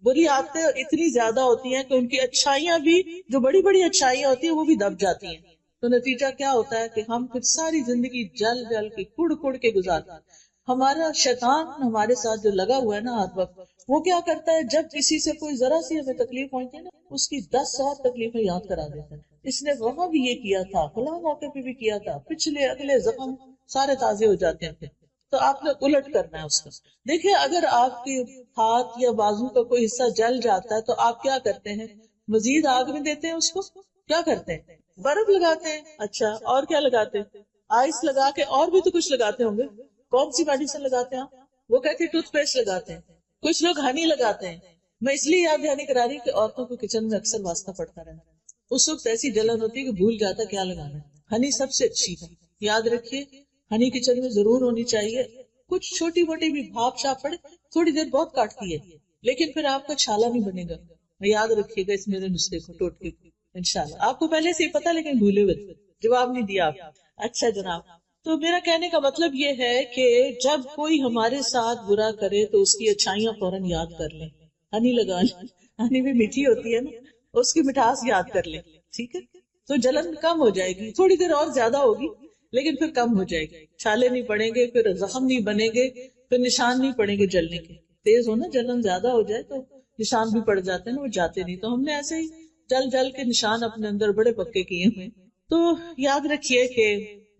بری عادتیں اتنی زیادہ ہوتی ہیں کہ ان کی اچھائیاں بھی، جو بڑی بڑی اچھائیاں ہوتی ہیں، وہ بھی دب جاتی ہیں. تو نتیجہ کیا ہوتا ہے کہ ہم پھر ساری زندگی جل جل کے کڑ کڑ کے گزارتے ہیں. ہمارا شیطان ہمارے ساتھ جو لگا ہوا ہے نا ہر وقت، وہ کیا کرتا ہے جب کسی سے کوئی ذرا سی ہمیں تکلیف پہنچتی ہے نا اس کی 10 اور تکلیفیں یاد کرا دیتا ہے. اس نے وہاں بھی یہ کیا تھا، فلاں موقع پہ بھی کیا تھا، پچھلے اگلے زخم سارے تازے ہو جاتے ہیں. تو آپ نے الٹ کرنا ہے اس کا. دیکھیں اگر آپ کے ہاتھ یا بازو کا کوئی حصہ جل جاتا ہے تو آپ کیا کرتے ہیں، مزید آگ میں دیتے ہیں اس کو، کیا کرتے ہیں، برف لگاتے ہیں. اچھا اور کیا لگاتے ہیں، آئس لگا کے، اور بھی تو کچھ لگاتے ہوں گے. کون سی میڈیسن لگاتے ہیں آپ، وہ کہتے ہیں ٹوتھ پیسٹ لگاتے ہیں، کچھ لوگ ہنی لگاتے ہیں. میں اس لیے یاد دہانی کرا رہی کہ عورتوں کو کچن میں اکثر واسطہ پڑتا رہتا ہے، اس وقت ایسی جلن ہوتی ہے کہ بھول جاتا کیا لگانا ہے. ہنی سب سے اچھی ہے، یاد رکھیے ہنی کچن میں ضرور ہونی چاہیے. کچھ چھوٹی موٹی بھی بھاپ شاپ پڑے تھوڑی دیر بہت کاٹتی ہے لیکن پھر آپ کا چھالا نہیں بنے گا. یاد رکھیے گا اس میرے نسخے کو، ٹوٹکے کو، انشاءاللہ. آپ کو پہلے سے ہی پتا لیکن بھولے ہوئے تھے، جواب نہیں دیا آپ. اچھا جناب، تو میرا کہنے کا مطلب یہ ہے کہ جب کوئی ہمارے ساتھ برا کرے تو اس کی اچھائیاں فوراً یاد کر لیں، ہنی لگا لیں. ہنی بھی میٹھی ہوتی ہے نا، اس کی مٹھاس یاد کر لیں، ٹھیک ہے. تو جلن کم ہو جائے گی، تھوڑی دیر اور زیادہ ہوگی لیکن پھر کم ہو جائے گی. چھالے نہیں پڑیں گے، پھر زخم نہیں بنے گے، پھر نشان نہیں پڑیں گے جلنے کے. تیز ہو نا جلن زیادہ ہو جائے تو نشان بھی پڑ جاتے ہیں نا، وہ جاتے نہیں. تو ہم نے ایسے ہی جل جل کے نشان اپنے اندر بڑے پکے کیے ہوئے. تو یاد رکھیے کہ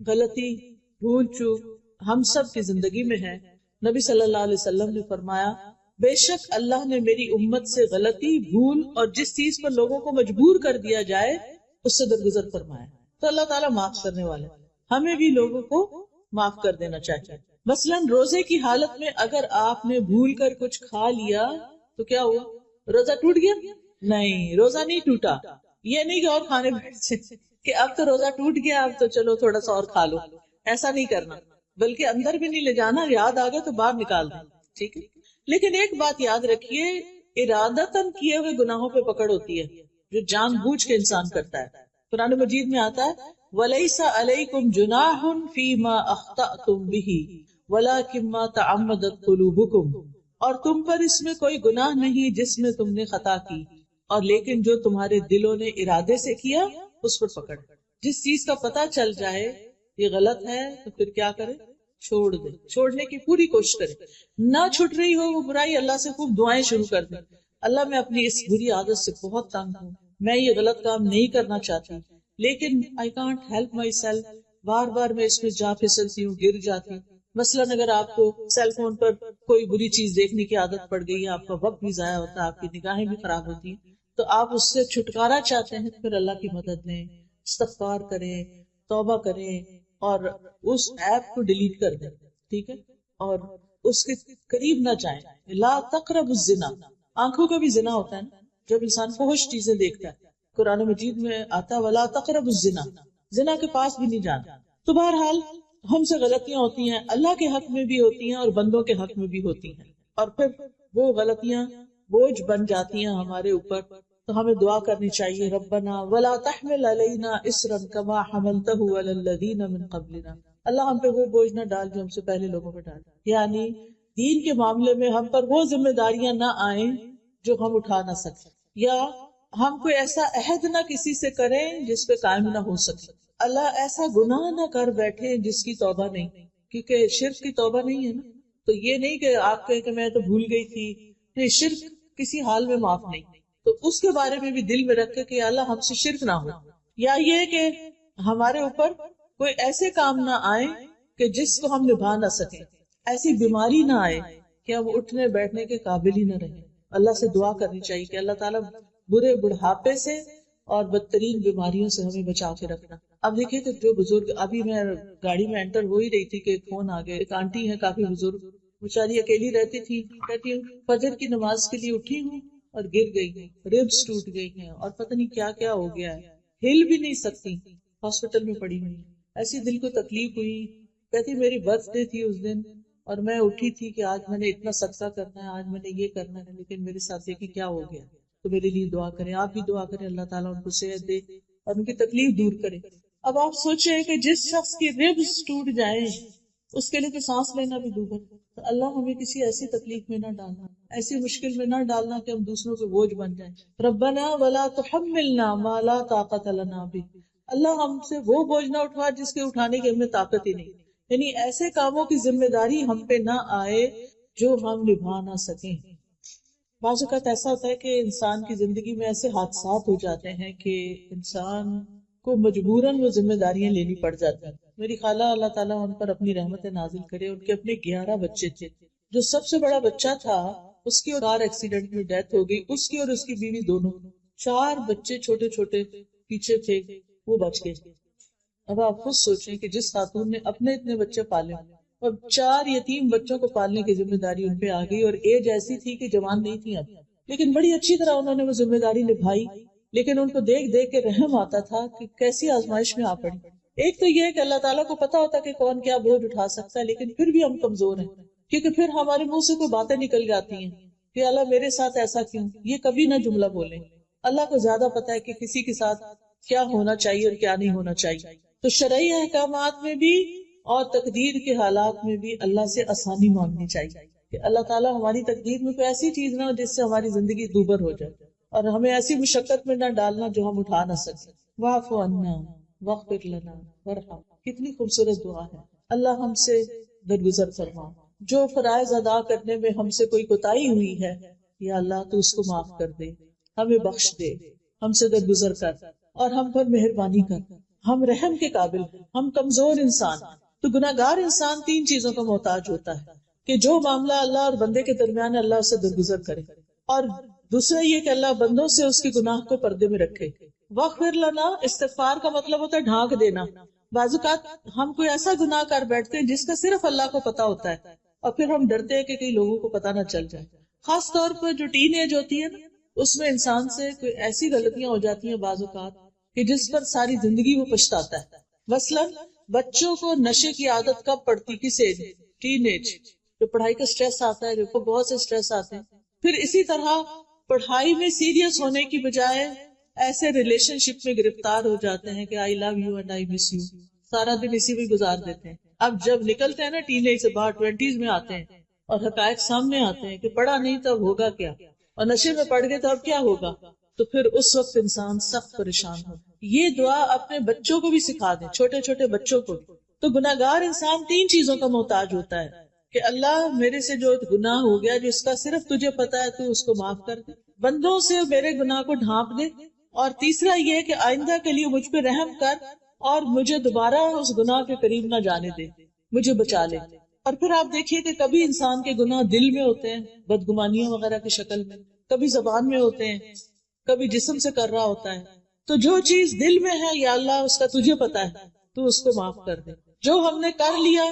غلطی، بھول چوک ہم سب کی زندگی میں ہے. نبی صلی اللہ علیہ وسلم نے فرمایا بے شک اللہ نے میری امت سے غلطی، بھول اور جس چیز پر لوگوں کو مجبور کر دیا جائے اس سے درگزر فرمایا. تو اللہ تعالیٰ معاف کرنے والے، ہمیں بھی لوگوں کو معاف کر دینا چاہیے. مثلاً روزے کی حالت میں اگر آپ نے بھول کر کچھ کھا لیا تو کیا ہوا، روزہ ٹوٹ گیا؟ نہیں، روزہ نہیں ٹوٹا. یہ نہیں کہ اور کھانے بیٹھ کہ اب تو روزہ ٹوٹ گیا اب تو چلو تھوڑا سا اور کھا لو، ایسا نہیں کرنا. بلکہ اندر بھی نہیں لے جانا، یاد آ گیا تو باہر نکال دیں، ٹھیک ہے. لیکن ایک بات یاد رکھیے، ارادتاً کیے ہوئے گناہوں پہ پکڑ ہوتی ہے جو جان بوجھ کے انسان کرتا ہے. قرآن مجید میں آتا ہے وَلَيْسَ عَلَيْكُمْ جُنَاحٌ فِي مَا أَخْطَأْتُمْ بِهِ وَلَكِنْ مَا تَعَمَّدَتْ قُلُوبُكُمْ، اور تم پر اس میں کوئی گناہ نہیں جس میں تم نے خطا کی، اور لیکن جو تمہارے دلوں نے ارادے سے کیا اس پر پکڑ. جس چیز کا پتہ چل جائے یہ غلط ہے تو پھر کیا کرے، چھوڑ دے، چھوڑنے کی پوری کوشش کرے. نہ چھٹ رہی ہو وہ برائی، اللہ سے خوب دعائیں شروع کر دیں، اللہ میں اپنی اس بری عادت سے بہت تنگ ہوں، میں یہ غلط کام نہیں کرنا چاہتی لیکن I can't help myself، بار بار میں اس میں جا پھسلتی ہوں، گر جاتی ہوں. مثلاً اگر آپ کو سیل فون پر کوئی بری چیز دیکھنے کی عادت پڑ گئی ہے، آپ کا وقت بھی ضائع ہوتا ہے، آپ کی نگاہیں بھی خراب ہوتی ہیں، تو آپ اس سے چھٹکارا چاہتے ہیں پھر اللہ کی مدد لیں، استغفار کریں، توبہ کریں اور اس ایپ کو ڈیلیٹ کر دیں، ٹھیک ہے، اور اس کے قریب نہ جائیں. لا تقربوا الزنا، آنکھوں کا بھی زنا ہوتا ہے نا، جب انسان فحش چیزیں دیکھتا ہے، قرآن مجید میں آتا ولا تقربوا الزنا، زنا کے پاس بھی نہیں جانا. تو بہرحال ہم سے غلطیاں ہوتی ہیں، اللہ کے حق میں بھی ہوتی ہیں اور بندوں کے حق میں بھی ہوتی ہیں، اور پھر وہ غلطیاں بوجھ بن جاتی ہیں ہمارے اوپر. تو ہمیں دعا کرنی چاہیے ربنا ولا تحمل علینا اسرا کما حملته علی الذین من قبلنا، اللہ ہم پہ وہ بوجھ نہ ڈال جو ہم سے پہلے لوگوں پہ ڈال. یعنی دین کے معاملے میں ہم پر وہ ذمہ داریاں نہ آئیں جو ہم اٹھا نہ سکیں، یا ہم کوئی ایسا عہد نہ کسی سے کریں جس پہ قائم نہ ہو سکے. اللہ ایسا گناہ نہ کر بیٹھے جس کی توبہ نہیں، کیونکہ شرک کی توبہ نہیں ہے نا. تو یہ نہیں کہ آپ کہیں کہ میں تو بھول گئی تھی، نہیں، شرک کسی حال میں معاف نہیں. تو اس کے بارے میں بھی دل میں رکھے کہ اللہ ہم سے شرک نہ ہو، یا یہ کہ ہمارے اوپر کوئی ایسے کام نہ آئے کہ جس کو ہم نبھا نہ سکیں، ایسی بیماری نہ آئے کہ ہم اٹھنے بیٹھنے کے قابل ہی نہ رہیں. اللہ سے دعا کرنی چاہیے کہ اللہ تعالیٰ برے بڑھاپے سے اور بدترین بیماریوں سے ہمیں بچا کے رکھنا. اب دیکھیے کہ جو بزرگ، ابھی میں گاڑی میں انٹر ہو ہی رہی تھی کہ فون آ گیا، ایک آنٹی ہے کافی بزرگ، بیچاری اکیلی رہتی تھی، کہتی ہوں فجر کی نماز کے لیے اٹھی ہوں اور گر گئی ہیں، ریبس ٹوٹ گئی ہیں اور پتہ نہیں کیا کیا ہو گیا ہے، ہل بھی نہیں سکتی، ہاسپٹل میں پڑی ہوئی. ایسی دل کو تکلیف ہوئی. کہتی میری برتھ ڈے تھی اس دن اور میں اٹھی تھی کہ آج میں نے اتنا صدقہ کرنا ہے، آج میں نے یہ کرنا ہے، لیکن میرے ساتھ دیکھیں کیا ہو گیا. تو میرے لیے دعا کریں، آپ بھی دعا کریں اللہ تعالیٰ ان کو صحت دے اور ان کی تکلیف دور کرے. اب آپ سوچیں کہ جس شخص کی ریبس ٹوٹ جائے اس کے لیے تو سانس لینا بھی دور ہے. تو اللہ ہمیں کسی ایسی تکلیف میں نہ ڈالنا، ایسی مشکل میں نہ ڈالنا کہ ہم دوسروں کے بوجھ بن جائیں. ربنا ولا تحملنا ما لا طاقت لنا به، اللہ ہم سے وہ بوجھ نہ اٹھوا جس کے اٹھانے کی ہمیں طاقت ہی نہیں. یعنی ایسے کاموں کی ذمہ داری ہم پہ نہ آئے جو ہم نبھا نہ سکیں. بعض اوقات ایسا ہوتا ہے کہ انسان کی زندگی میں ایسے حادثات ہو جاتے ہیں کہ انسان کو مجبوراً وہ ذمہ داریاں لینی پڑ جاتی ہیں. میری خالہ اللہ تعالیٰ ان پر اپنی رحمت نازل کرے، ان کے اپنے 11 بچے تھے. جو سب سے بڑا بچہ تھا اس کی کار ایکسیڈنٹ میں ڈیتھ ہو گئی، اس کی اور اس کی بیوی دونوں. 4 بچے چھوٹے چھوٹے پیچھے تھے، وہ بچ گئے. اب آپ خود سوچیں کہ جس خاتون نے اپنے اتنے بچے پالے اور 4 یتیم بچوں کو پالنے کی ذمہ داری ان پہ آ گئی، اور ایج ایسی تھی کہ جوان نہیں تھی اب، لیکن بڑی اچھی طرح انہوں نے وہ ذمہ داری نبھائی. لیکن ان کو دیکھ دیکھ کے رحم آتا تھا کہ کیسی آزمائش میں آ پڑی. ایک تو یہ کہ اللہ تعالیٰ کو پتا ہوتا کہ کون کیا بوجھ اٹھا سکتا ہے، لیکن پھر بھی ہم کمزور ہیں، کیونکہ پھر ہمارے منہ سے کوئی باتیں نکل جاتی ہیں کہ اللہ میرے ساتھ ایسا کیوں. یہ کبھی نہ جملہ بولیں. اللہ کو زیادہ پتا ہے کہ کسی کے ساتھ کیا ہونا چاہیے اور کیا نہیں ہونا چاہیے. تو شرعی احکامات میں بھی اور تقدیر کے حالات میں بھی اللہ سے آسانی مانگنی چاہیے کہ اللہ تعالیٰ ہماری تقدیر میں کوئی ایسی چیز نہ ہو جس سے ہماری زندگی دوبر ہو جائے، اور ہمیں ایسی مشقت میں نہ ڈالنا جو ہم اٹھا نہ سکیں. واعف عنا واغفر لنا وارحم، کتنی خوبصورت دعا ہے. اللہ ہم سے درگزر فرما، جو فرائض ادا کرنے میں ہم سے کوئی کوتاہی ہوئی ہے یا اللہ تو اس کو معاف کر دے، ہمیں بخش دے، ہم سے درگزر کر اور ہم پر مہربانی کر. ہم رحم کے قابل ہیں، ہم کمزور انسان. تو گناہگار انسان 3 چیزوں کا محتاج ہوتا ہے کہ جو معاملہ اللہ اور بندے کے درمیان ہے اللہ اسے درگزر کرے، اور دوسرا یہ کہ اللہ بندوں سے اس کے گناہ کو پردے میں رکھے. واغفر لنا، استغفار کا مطلب ہوتا ہے ڈھانک دینا. بعض اوقات ہم کوئی ایسا گناہ کر بیٹھتے ہیں جس کا صرف اللہ کو پتا ہوتا ہے، اور پھر ہم ڈرتے ہیں کہ کئی لوگوں کو پتا نہ چل جائے. خاص طور پر جو ٹین ایج ہوتی ہے نا، اس میں انسان سے کوئی ایسی غلطیاں ہو جاتی ہیں بعض اوقات کہ جس پر ساری زندگی وہ پچھتاتا ہے. مثلاً بچوں کو نشے کی عادت کب پڑتی، کس ایج؟ Teen age. جو پڑھائی کا سٹریس آتا ہے، جو بہت سے سٹریس آتے ہیں. پھر اسی طرح پڑھائی میں سیریس ہونے کی بجائے ایسے ریلیشن شپ میں گرفتار ہو جاتے ہیں کہ I love you and I miss you, سارا دن اسی میں گزار دیتے ہیں. اب جب نکلتے ہیں نا ٹین ایج سے باہر، 20s میں آتے ہیں اور حقائق سامنے آتے ہیں کہ پڑھا نہیں تو اب ہوگا کیا، اور نشے میں پڑ گئے تو اب کیا ہوگا، تو پھر اس وقت انسان سخت پریشان ہو. یہ دعا اپنے بچوں کو بھی سکھا دیں، چھوٹے چھوٹے بچوں کو. تو گناہگار انسان 3 چیزوں کا محتاج ہوتا ہے کہ اللہ میرے سے جو گناہ ہو گیا جس کا صرف تجھے پتا ہے تو اس کو معاف کر دے، بندوں سے میرے گناہ کو ڈھانپ دے، اور تیسرا یہ کہ آئندہ کے لیے مجھ پہ رحم کر اور مجھے دوبارہ اس گناہ کے قریب نہ جانے دے، مجھے بچا لے. اور پھر آپ دیکھیے کہ کبھی انسان کے گناہ دل میں ہوتے ہیں، بدگمانیوں وغیرہ کی شکل میں، کبھی زبان میں ہوتے ہیں، کبھی جسم سے کر رہا ہوتا ہے. تو جو چیز دل میں ہے یا اللہ اس کا تجھے پتا ہے، تو اس کو معاف کر دے. جو ہم نے کر لیا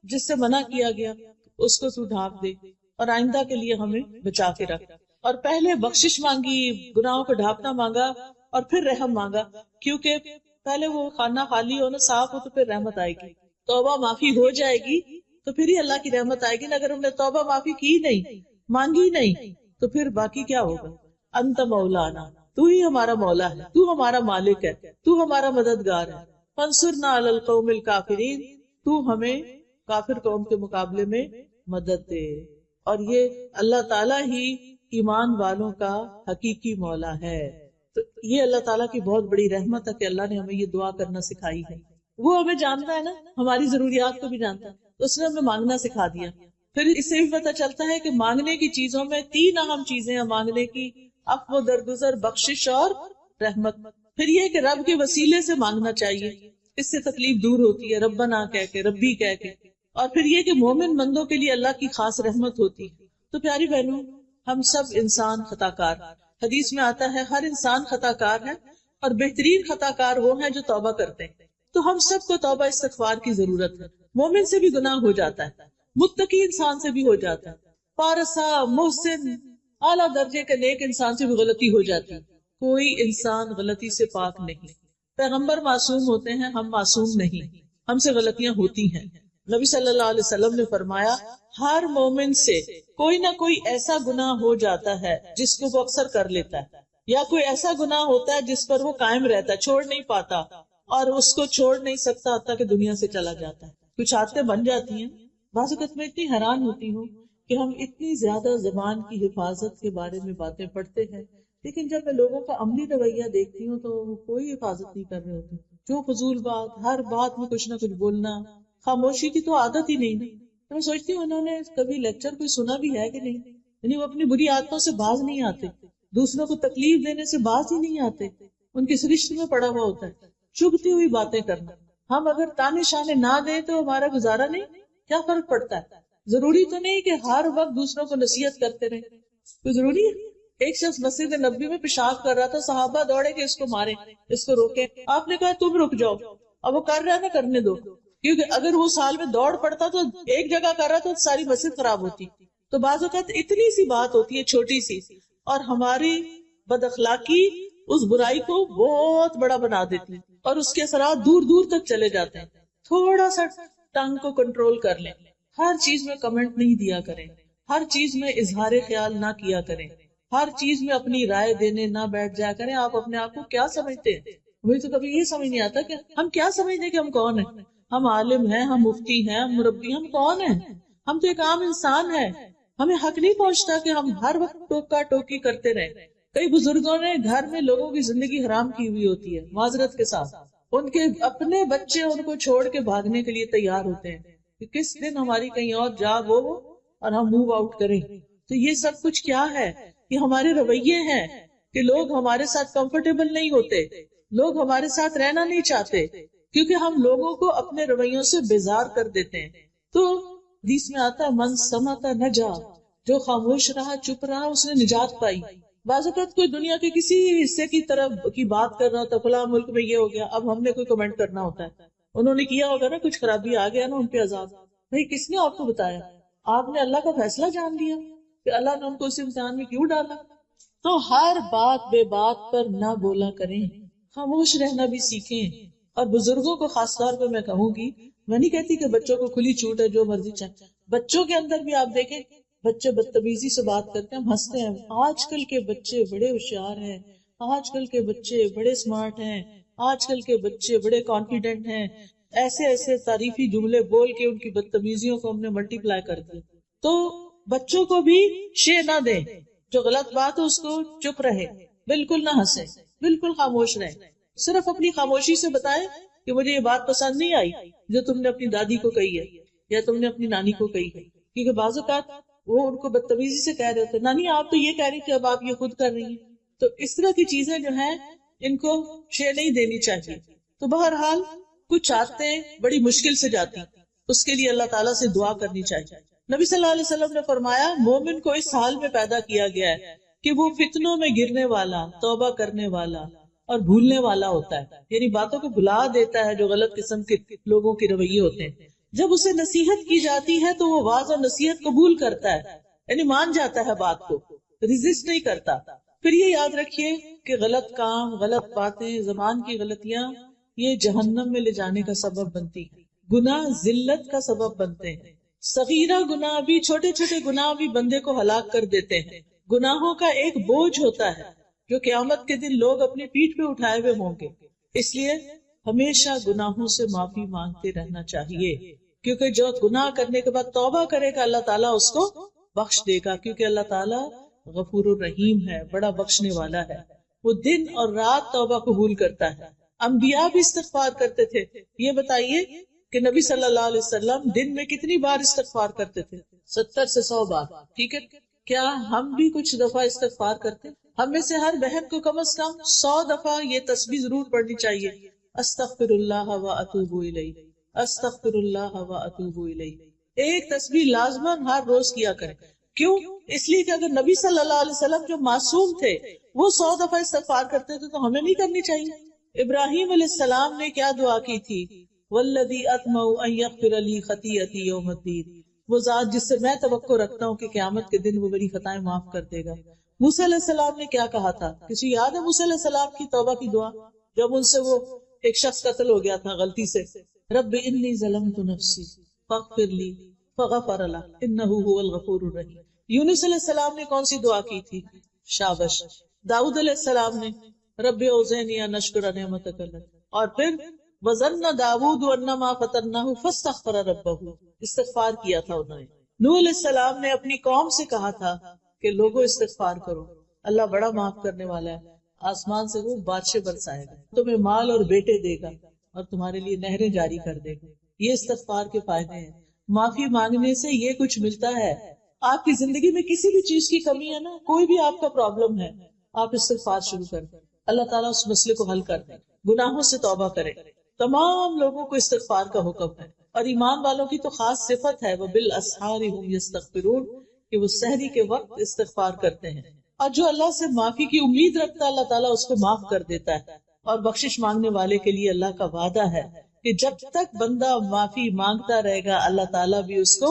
جس سے منع کیا گیا اس کو تو ڈھانپ دے اور آئندہ کے لیے ہمیں بچا کے رکھ. اور پہلے بخشش مانگی، گناہوں کو ڈھانپنا مانگا اور پھر رحم مانگا، کیونکہ پہلے وہ خانہ خالی ہو نا، صاف ہو، تو پھر رحمت آئے گی، توبہ معافی ہو جائے گی تو پھر ہی اللہ کی رحمت آئے گی نا۔ اگر ہم نے توبہ معافی کی نہیں، مانگی نہیں، تو پھر باقی کیا ہوگا؟ انت مولانا، تو ہی ہمارا مولا ہے، تو ہمارا مالک ہے، تو ہمارا مددگار ہے، فانصرنا علی القوم الکافرین، تو ہمیں کافر قوم کے مقابلے میں مدد دے۔ اور یہ اللہ تعالیٰ ہی ایمان والوں کا حقیقی مولا ہے۔ تو یہ اللہ تعالیٰ کی بہت بڑی رحمت ہے کہ اللہ نے ہمیں یہ دعا کرنا سکھائی ہے۔ وہ ہمیں جانتا ہے نا، ہماری ضروریات کو بھی جانتا ہے، تو اس نے ہمیں مانگنا سکھا دیا۔ پھر اس سے بھی پتہ چلتا ہے کہ مانگنے کی چیزوں میں 3 اہم چیزیں ہیں مانگنے کی: عفو، درگزر، بخشش اور رحمت۔ پھر یہ کہ رب کے وسیلے سے مانگنا چاہیے، اس سے تکلیف دور ہوتی ہے، ربنا کہہ کے، ربی کہہ کے۔ اور پھر یہ کہ مومن بندوں کے لیے اللہ کی خاص رحمت ہوتی ہے۔ تو پیاری بہنوں، ہم سب انسان خطا کار، حدیث میں آتا ہے ہر انسان خطا کار ہے، اور بہترین خطا کار وہ ہیں جو توبہ کرتے ہیں۔ تو ہم سب کو توبہ استغفار کی ضرورت ہے۔ مومن سے بھی گناہ ہو جاتا ہے، متقی انسان سے بھی ہو جاتا ہے، پارسا، محسن، اعلیٰ درجے کے نیک انسان سے بھی غلطی ہو جاتی ہے۔ کوئی انسان غلطی سے پاک نہیں۔ پیغمبر معصوم ہوتے ہیں، ہم معصوم نہیں، ہم سے غلطیاں ہوتی ہیں۔ نبی صلی اللہ علیہ وسلم نے فرمایا ہر مومن سے کوئی نہ کوئی ایسا گناہ ہو جاتا ہے جس کو وہ اکثر کر لیتا ہے، یا کوئی ایسا گناہ ہوتا ہے جس پر وہ قائم رہتا ہے، چھوڑ نہیں پاتا، اور اس کو چھوڑ نہیں سکتا حتیٰ کہ دنیا سے چلا جاتا ہے۔ کچھ عادتیں بن جاتی ہیں۔ بعض اوقات میں اتنی حیران ہوتی ہوں کہ ہم اتنی زیادہ زبان کی حفاظت کے بارے میں باتیں پڑھتے ہیں، لیکن جب میں لوگوں کا عملی رویہ دیکھتی ہوں تو وہ کوئی حفاظت نہیں کر رہے ہوتے۔ جو فضول بات، ہر بات میں کچھ نہ کچھ بولنا، خاموشی کی تو عادت ہی نہیں نا۔ تو میں سوچتی ہوں انہوں نے کبھی لیکچر کوئی سنا بھی ہے کہ نہیں؟ یعنی وہ اپنی بری عادتوں سے باز نہیں آتے، دوسروں کو تکلیف دینے سے باز ہی نہیں آتے، ان کی سرشت میں پڑا ہوا ہوتا ہے چبھتی ہوئی باتیں کرنا۔ ہم اگر تانے شانے نہ دیں تو ہمارا گزارا نہیں، کیا فرق پڑتا ہے؟ ضروری تو نہیں کہ ہر وقت دوسروں کو نصیحت کرتے رہیں، کوئی ضروری ہے؟ ایک شخص مسجد نبوی میں پیشاب کر رہا تھا، صحابہ دوڑے کہ اس کو مارے، اس کو روکے۔ آپ نے کہا تم رک جاؤ، اب وہ کر رہا ہے نا، کرنے دو، کیونکہ اگر وہ سال میں دوڑ پڑتا تو ایک جگہ کر رہا تو ساری مسجد خراب ہوتی۔ تو بعض اوقات اتنی سی بات ہوتی ہے، چھوٹی سی، اور ہماری بد اخلاقی اس برائی کو بہت بڑا بنا دیتی ہے اور اس کے اثرات دور دور تک چلے جاتے ہیں۔ تھوڑا سا ٹنگ کو کنٹرول کر لیں، ہر چیز میں کمنٹ نہیں دیا کریں، ہر چیز میں اظہار خیال نہ کیا کریں، ہر چیز میں اپنی رائے دینے نہ بیٹھ جایا کریں۔ آپ اپنے آپ کو کیا سمجھتے ہیں؟ مجھے تو کبھی یہ سمجھ نہیں آتا کہ ہم کیا سمجھتے کہ ہم کون ہیں؟ ہم عالم ہیں، ہم مفتی ہیں، ہم مربی، ہم کون ہیں؟ ہم تو ایک عام انسان ہیں۔ ہمیں حق نہیں پہنچتا کہ ہم ہر وقت ٹوکا ٹوکی کرتے رہیں۔ کئی بزرگوں نے گھر میں لوگوں کی زندگی حرام کی ہوئی ہوتی ہے، معذرت کے ساتھ، ان کے اپنے بچے ان کو چھوڑ کے بھاگنے کے لیے تیار ہوتے ہیں کہ کس دن ہماری کہیں اور جاب ہو اور ہم موو آؤٹ کریں۔ تو یہ سب کچھ کیا ہے؟ یہ ہمارے رویے ہیں کہ لوگ ہمارے ساتھ کمفرٹیبل نہیں ہوتے، لوگ ہمارے ساتھ رہنا نہیں چاہتے، کیونکہ ہم لوگوں کو اپنے رویوں سے بیزار کر دیتے ہیں۔ تو حدیث میں آتا ہے من سمت نجا، جو خاموش رہا، چپ رہا، اس نے نجات پائی۔ بعض اوقات کوئی دنیا کے کسی حصے کی طرف کی بات کر رہا ہوتا ہے، فلاں ملک میں یہ ہو گیا، اب ہم نے کوئی کمنٹ کرنا ہوتا ہے، انہوں نے کیا ہوگا نا کچھ خرابی، آ گیا نا ان پہ عذاب۔ بھائی کس نے آپ کو بتایا؟ آپ نے اللہ کا فیصلہ جان لیا کہ اللہ نے ان کو اس امتحان میں کیوں ڈالا؟ تو ہر بات بے بات پر نہ بولا کریں، خاموش رہنا بھی سیکھیں۔ اور بزرگوں کو خاص طور پہ میں کہوں گی، میں نہیں کہتی کہ بچوں کو کھلی چھوٹ ہے، جو مرضی چاہے، بچوں کے اندر بھی آپ دیکھیں بچے بدتمیزی سے بات کرتے ہیں، ہم ہنستے ہیں۔ آج کل کے بچے بڑے ہوشیار ہیں، آج کل کے بچے بڑے اسمارٹ ہیں، آج کل کے بچے بڑے کانفیڈنٹ ہیں، ایسے ایسے تعریفی جملے بول کے ان کی بدتمیزیوں کو ہم نے ملٹی پلائی کر دیا۔ تو بچوں کو بھی شے نہ دیں، جو غلط بات ہے اس کو چپ رہے، بالکل نہ ہنسے، بالکل خاموش رہے، صرف اپنی خاموشی سے بتائیں کہ مجھے یہ بات پسند نہیں آئی جو تم نے اپنی دادی کو کہی ہے یا تم نے اپنی نانی کو کہی ہے، کیونکہ بعض اوقات وہ ان کو بدتمیزی سے کہہ رہے ہوتے، نانی آپ تو یہ کہہ رہی تھی، اب آپ یہ خود کر رہی ہیں۔ تو اس طرح کی چیزیں جو ہیں ان کو شے نہیں دینی چاہیے۔ تو بہرحال کچھ عادتیں بڑی مشکل سے جاتی، اس کے لیے اللہ تعالیٰ سے دعا کرنی چاہیے۔ نبی صلی اللہ علیہ وسلم نے فرمایا مومن کو اس حال میں پیدا کیا گیا ہے کہ وہ فتنوں میں گرنے والا، توبہ کرنے والا اور بھولنے والا ہوتا ہے، یعنی باتوں کو بھلا دیتا ہے جو غلط قسم کے لوگوں کے رویے ہوتے ہیں۔ جب اسے نصیحت کی جاتی ہے تو وہ واعظ اور نصیحت قبول کرتا ہے، یعنی مان جاتا ہے بات کو، ریزسٹ نہیں کرتا. پھر یہ یاد رکھیے کہ غلط کام، غلط باتیں، زبان کی غلطیاں یہ جہنم میں لے جانے کا سبب بنتی ہیں. گناہ ذلت کا سبب بنتے ہیں. صغیرہ گناہ بھی، چھوٹے چھوٹے گناہ بھی بندے کو ہلاک کر دیتے ہیں. گناہوں کا ایک بوجھ ہوتا ہے جو قیامت کے دن لوگ اپنی پیٹھ پہ اٹھائے ہوئے ہوں گے. اس لیے ہمیشہ گناہوں سے معافی مانگتے رہنا چاہیے، کیونکہ جو گناہ کرنے کے بعد توبہ کرے گا اللہ تعالیٰ اس کو بخش دے گا، کیونکہ اللہ تعالیٰ غفور الرحیم ہے، بڑا بخشنے والا ہے. وہ دن اور رات توبہ قبول کرتا ہے. انبیاء بھی استغفار کرتے تھے. یہ بتائیے کہ نبی صلی اللہ علیہ وسلم دن میں کتنی بار استغفار کرتے تھے؟ 70 سے 100 بار. ٹھیک ہے، کیا ہم بھی کچھ دفعہ استغفار کرتے؟ ہم میں سے ہر بہن کو کم از کم 100 دفعہ یہ تسبیح ضرور پڑھنی چاہیے. استغفر اللہ و اتوب الیہ، استغفر اللہ و اتوب الیہ. ایک تسبیح لازماً ہر روز کیا کریں. کیوں؟ اس لیے کہ اگر نبی صلی اللہ علیہ وسلم جو معصوم تھے وہ 100 دفعہ استغفار کرتے تھے تو ہمیں نہیں کرنی چاہیے. ابراہیم علیہ السلام نے کیا دعا کی تھی؟ والذی اطمع ان یغفر لی خطیئتی یوم الدین. وہ ذات جس سے میں توقع رکھتا ہوں کہ قیامت کے دن وہ میری خطائیں معاف کر دے گا. موسیٰ علیہ السلام نے کیا کہا تھا؟ کسی یاد ہے موسیٰ علیہ السلام کی توبہ کی دعا جب ان سے وہ ایک شخص قتل ہو گیا تھا غلطی سے؟ رب انی ظلمت نفسی فاغفر لی فغفر له انہ هو الغفور الرحیم. یونس علیہ السلام نے کون سی دعا کی تھی؟ شابش. داؤد علیہ السلام نے رب اوزعنی ان اشکر نعمتک التی. اور پھر وظن داؤد انما فتنہ فاستغفر ربہ، استغفار کیا تھا انہوں نے. نوح علیہ السلام نے اپنی قوم سے کہا تھا کہ لوگوں استغفار کرو، اللہ بڑا معاف کرنے والا ہے، آسمان سے وہ بارشیں برسائے گا، تمہیں مال اور بیٹے دے گا اور تمہارے لیے نہریں جاری کر دے گا. یہ استغفار کے فائدے ہیں. معافی مانگنے سے یہ کچھ ملتا ہے. آپ کی زندگی میں کسی بھی چیز کی کمی ہے نا، کوئی بھی آپ کا پرابلم ہے، آپ استغفار شروع کر دیں، اللہ تعالیٰ اس مسئلے کو حل کر دیں. گناہوں سے توبہ کریں. تمام لوگوں کو استغفار کا حکم ہے، اور ایمان والوں کی تو خاص صفت ہے وبالاسحار هم یستغفرون، کہ وہ سحری کے وقت استغفار کرتے ہیں. اور جو اللہ سے معافی کی امید رکھتا ہے اللہ تعالیٰ اس کو معاف کر دیتا ہے. اور بخشش مانگنے والے کے لیے اللہ کا وعدہ ہے کہ جب تک بندہ معافی مانگتا رہے گا اللہ تعالیٰ بھی اس کو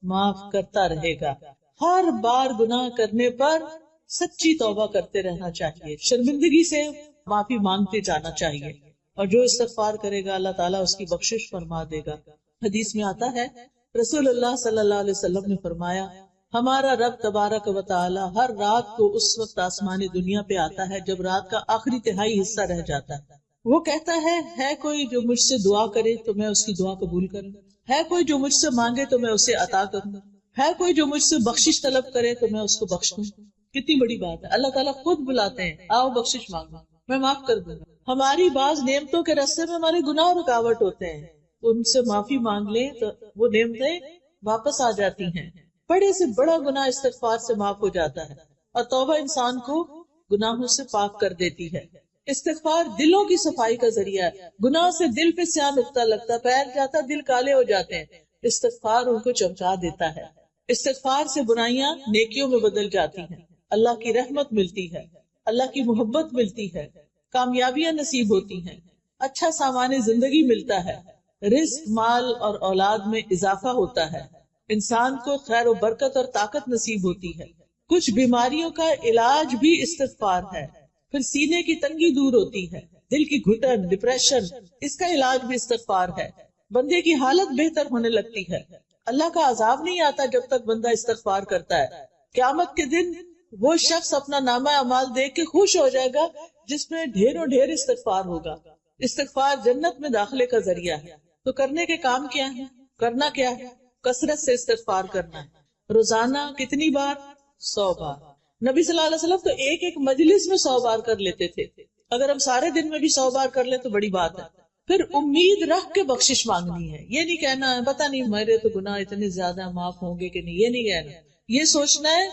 معاف کرتا رہے گا. ہر بار گناہ کرنے پر سچی توبہ کرتے رہنا چاہیے، شرمندگی سے معافی مانگتے جانا چاہیے. اور جو استغفار کرے گا اللہ تعالیٰ اس کی بخشش فرما دے گا. حدیث میں آتا ہے رسول اللہ صلی اللہ علیہ وسلم نے فرمایا ہمارا رب تبارک و تعالی ہر رات کو اس وقت آسمان دنیا پہ آتا ہے جب رات کا آخری تہائی حصہ رہ جاتا ہے. وہ کہتا ہے کوئی جو مجھ سے دعا کرے تو میں اس کی دعا قبول کروں، ہے کوئی جو مجھ سے مانگے تو میں اسے عطا کروں، ہے کوئی جو مجھ سے بخشش طلب کرے تو میں اس کو بخش دوں. کتنی بڑی بات ہے. اللہ تعالیٰ خود بلاتے ہیں آؤ بخشش مانگو، میں معاف کر دوں گا. ہماری بعض نعمتوں کے راستے میں ہمارے گناہ رکاوٹ ہوتے ہیں، ان سے معافی مانگ لیں تو وہ نعمتیں واپس آ جاتی ہیں. بڑے سے بڑا گناہ استغفار سے معاف ہو جاتا ہے، اور توبہ انسان کو گناہوں سے پاک کر دیتی ہے. استغفار دلوں کی صفائی کا ذریعہ ہے. گناہ سے دل پہ سیاہ نقطہ لگتا، پیر جاتا، دل کالے ہو جاتے ہیں. استغفار ان کو چمکا دیتا ہے. استغفار سے برائیاں نیکیوں میں بدل جاتی ہیں، اللہ کی رحمت ملتی ہے، اللہ کی محبت ملتی ہے، کامیابیاں نصیب ہوتی ہیں، اچھا سامان زندگی ملتا ہے، رزق، مال اور اولاد میں اضافہ ہوتا ہے، انسان کو خیر و برکت اور طاقت نصیب ہوتی ہے. کچھ بیماریوں کا علاج بھی استغفار ہے. پھر سینے کی تنگی دور ہوتی ہے، دل کی گھٹن، ڈپریشن، اس کا علاج بھی استغفار ہے. بندے کی حالت بہتر ہونے لگتی ہے. اللہ کا عذاب نہیں آتا جب تک بندہ استغفار کرتا ہے. قیامت کے دن وہ شخص اپنا نامہ اعمال دیکھ کے خوش ہو جائے گا جس میں ڈھیروں ڈھیر استغفار ہوگا. استغفار جنت میں داخلے کا ذریعہ ہے. تو کرنے کے کام کیا ہے؟ کرنا کیا ہے؟ کثرت سے استغفار کرنا ہے. روزانہ کتنی بار؟ 100 بار. نبی صلی اللہ علیہ وسلم تو ایک ایک مجلس میں 100 بار کر لیتے تھے. اگر ہم سارے دن میں بھی 100 بار کر لیں تو بڑی بات ہے. پھر امید رکھ کے بخشش مانگنی ہے. یہ نہیں کہنا ہے پتہ نہیں میرے تو گناہ اتنے زیادہ معاف ہوں گے کہ نہیں، یہ نہیں کہنا. یہ سوچنا ہے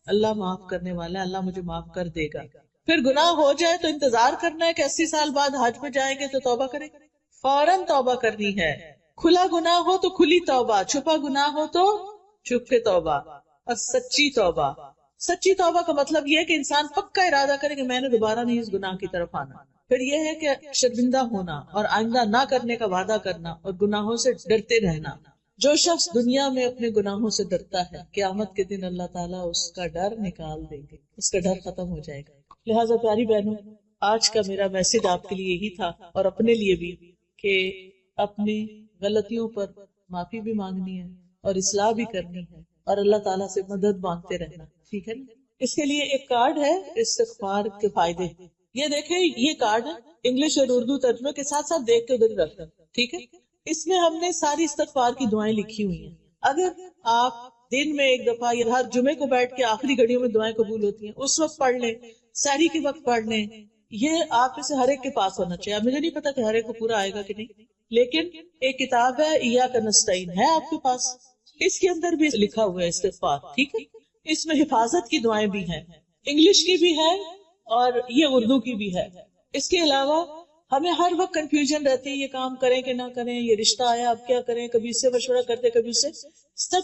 اللہ معاف کرنے والا ہے، اللہ مجھے معاف کر دے گا. پھر گناہ ہو جائے تو انتظار کرنا ہے کہ 80 سال بعد حج پہ جائیں گے تو توبہ کریں. فوراً توبہ کرنی ہے. کھلا گناہ ہو تو کھلی توبہ، چھپا گناہ ہو تو چھپ کے توبہ. اور سچی توبہ. سچی توبہ کا مطلب یہ ہے کہ انسان پکا ارادہ کرے کہ میں نے دوبارہ نہیں اس گناہ کی طرف آنا. پھر یہ ہے کہ شرمندہ ہونا اور آئندہ نہ کرنے کا وعدہ کرنا اور گناہوں سے ڈرتے رہنا. جو شخص دنیا میں اپنے گناہوں سے ڈرتا ہے قیامت کے دن اللہ تعالیٰ اس کا ڈر نکال دیں گے، اس کا ڈر ختم ہو جائے گا۔ لہٰذا پیاری بہنوں، آج کا میرا میسج آپ کے لیے یہی تھا اور اپنے لیے بھی، کہ اپنی غلطیوں پر معافی بھی مانگنی ہے اور اصلاح بھی کرنی ہے اور اللہ تعالیٰ سے مدد مانگتے رہنا، ٹھیک ہے نا؟ اس کے لیے ایک کارڈ ہے استغفار کے فائدے، یہ دیکھیں، یہ کارڈ انگلش اور اردو ترجمے کے ساتھ ساتھ دیکھ کے ادھر رکھنا، ٹھیک ہے؟ اس میں ہم نے ساری استغفار کی دعائیں لکھی ہوئی ہیں۔ اگر آپ دن میں ایک دفعہ یا ہر جمعے کو بیٹھ کے آخری گھڑیوں میں دعائیں قبول ہوتی ہیں اس وقت پڑھ لیں، سحری کے وقت پڑھ لیں، یہ آپ میں سے ہر ایک کے پاس ہونا چاہیے۔ مجھے نہیں پتا کہ ہر ایک کو پورا آئے گا کہ نہیں، لیکن ایک کتاب ہے ایاک نستعین ہے آپ کے پاس، اس کے اندر بھی لکھا ہوا ہے استغفار، ٹھیک ہے؟ اس میں حفاظت کی دعائیں بھی ہیں، انگلش کی بھی ہے اور یہ اردو کی بھی ہے۔ اس کے علاوہ ہمیں ہر وقت کنفیوژن رہتی ہے، یہ کام کریں کہ نہ کریں، یہ رشتہ آیا اب کیا کریں، کبھی اس سے مشورہ کرتے کبھی اس سے، سب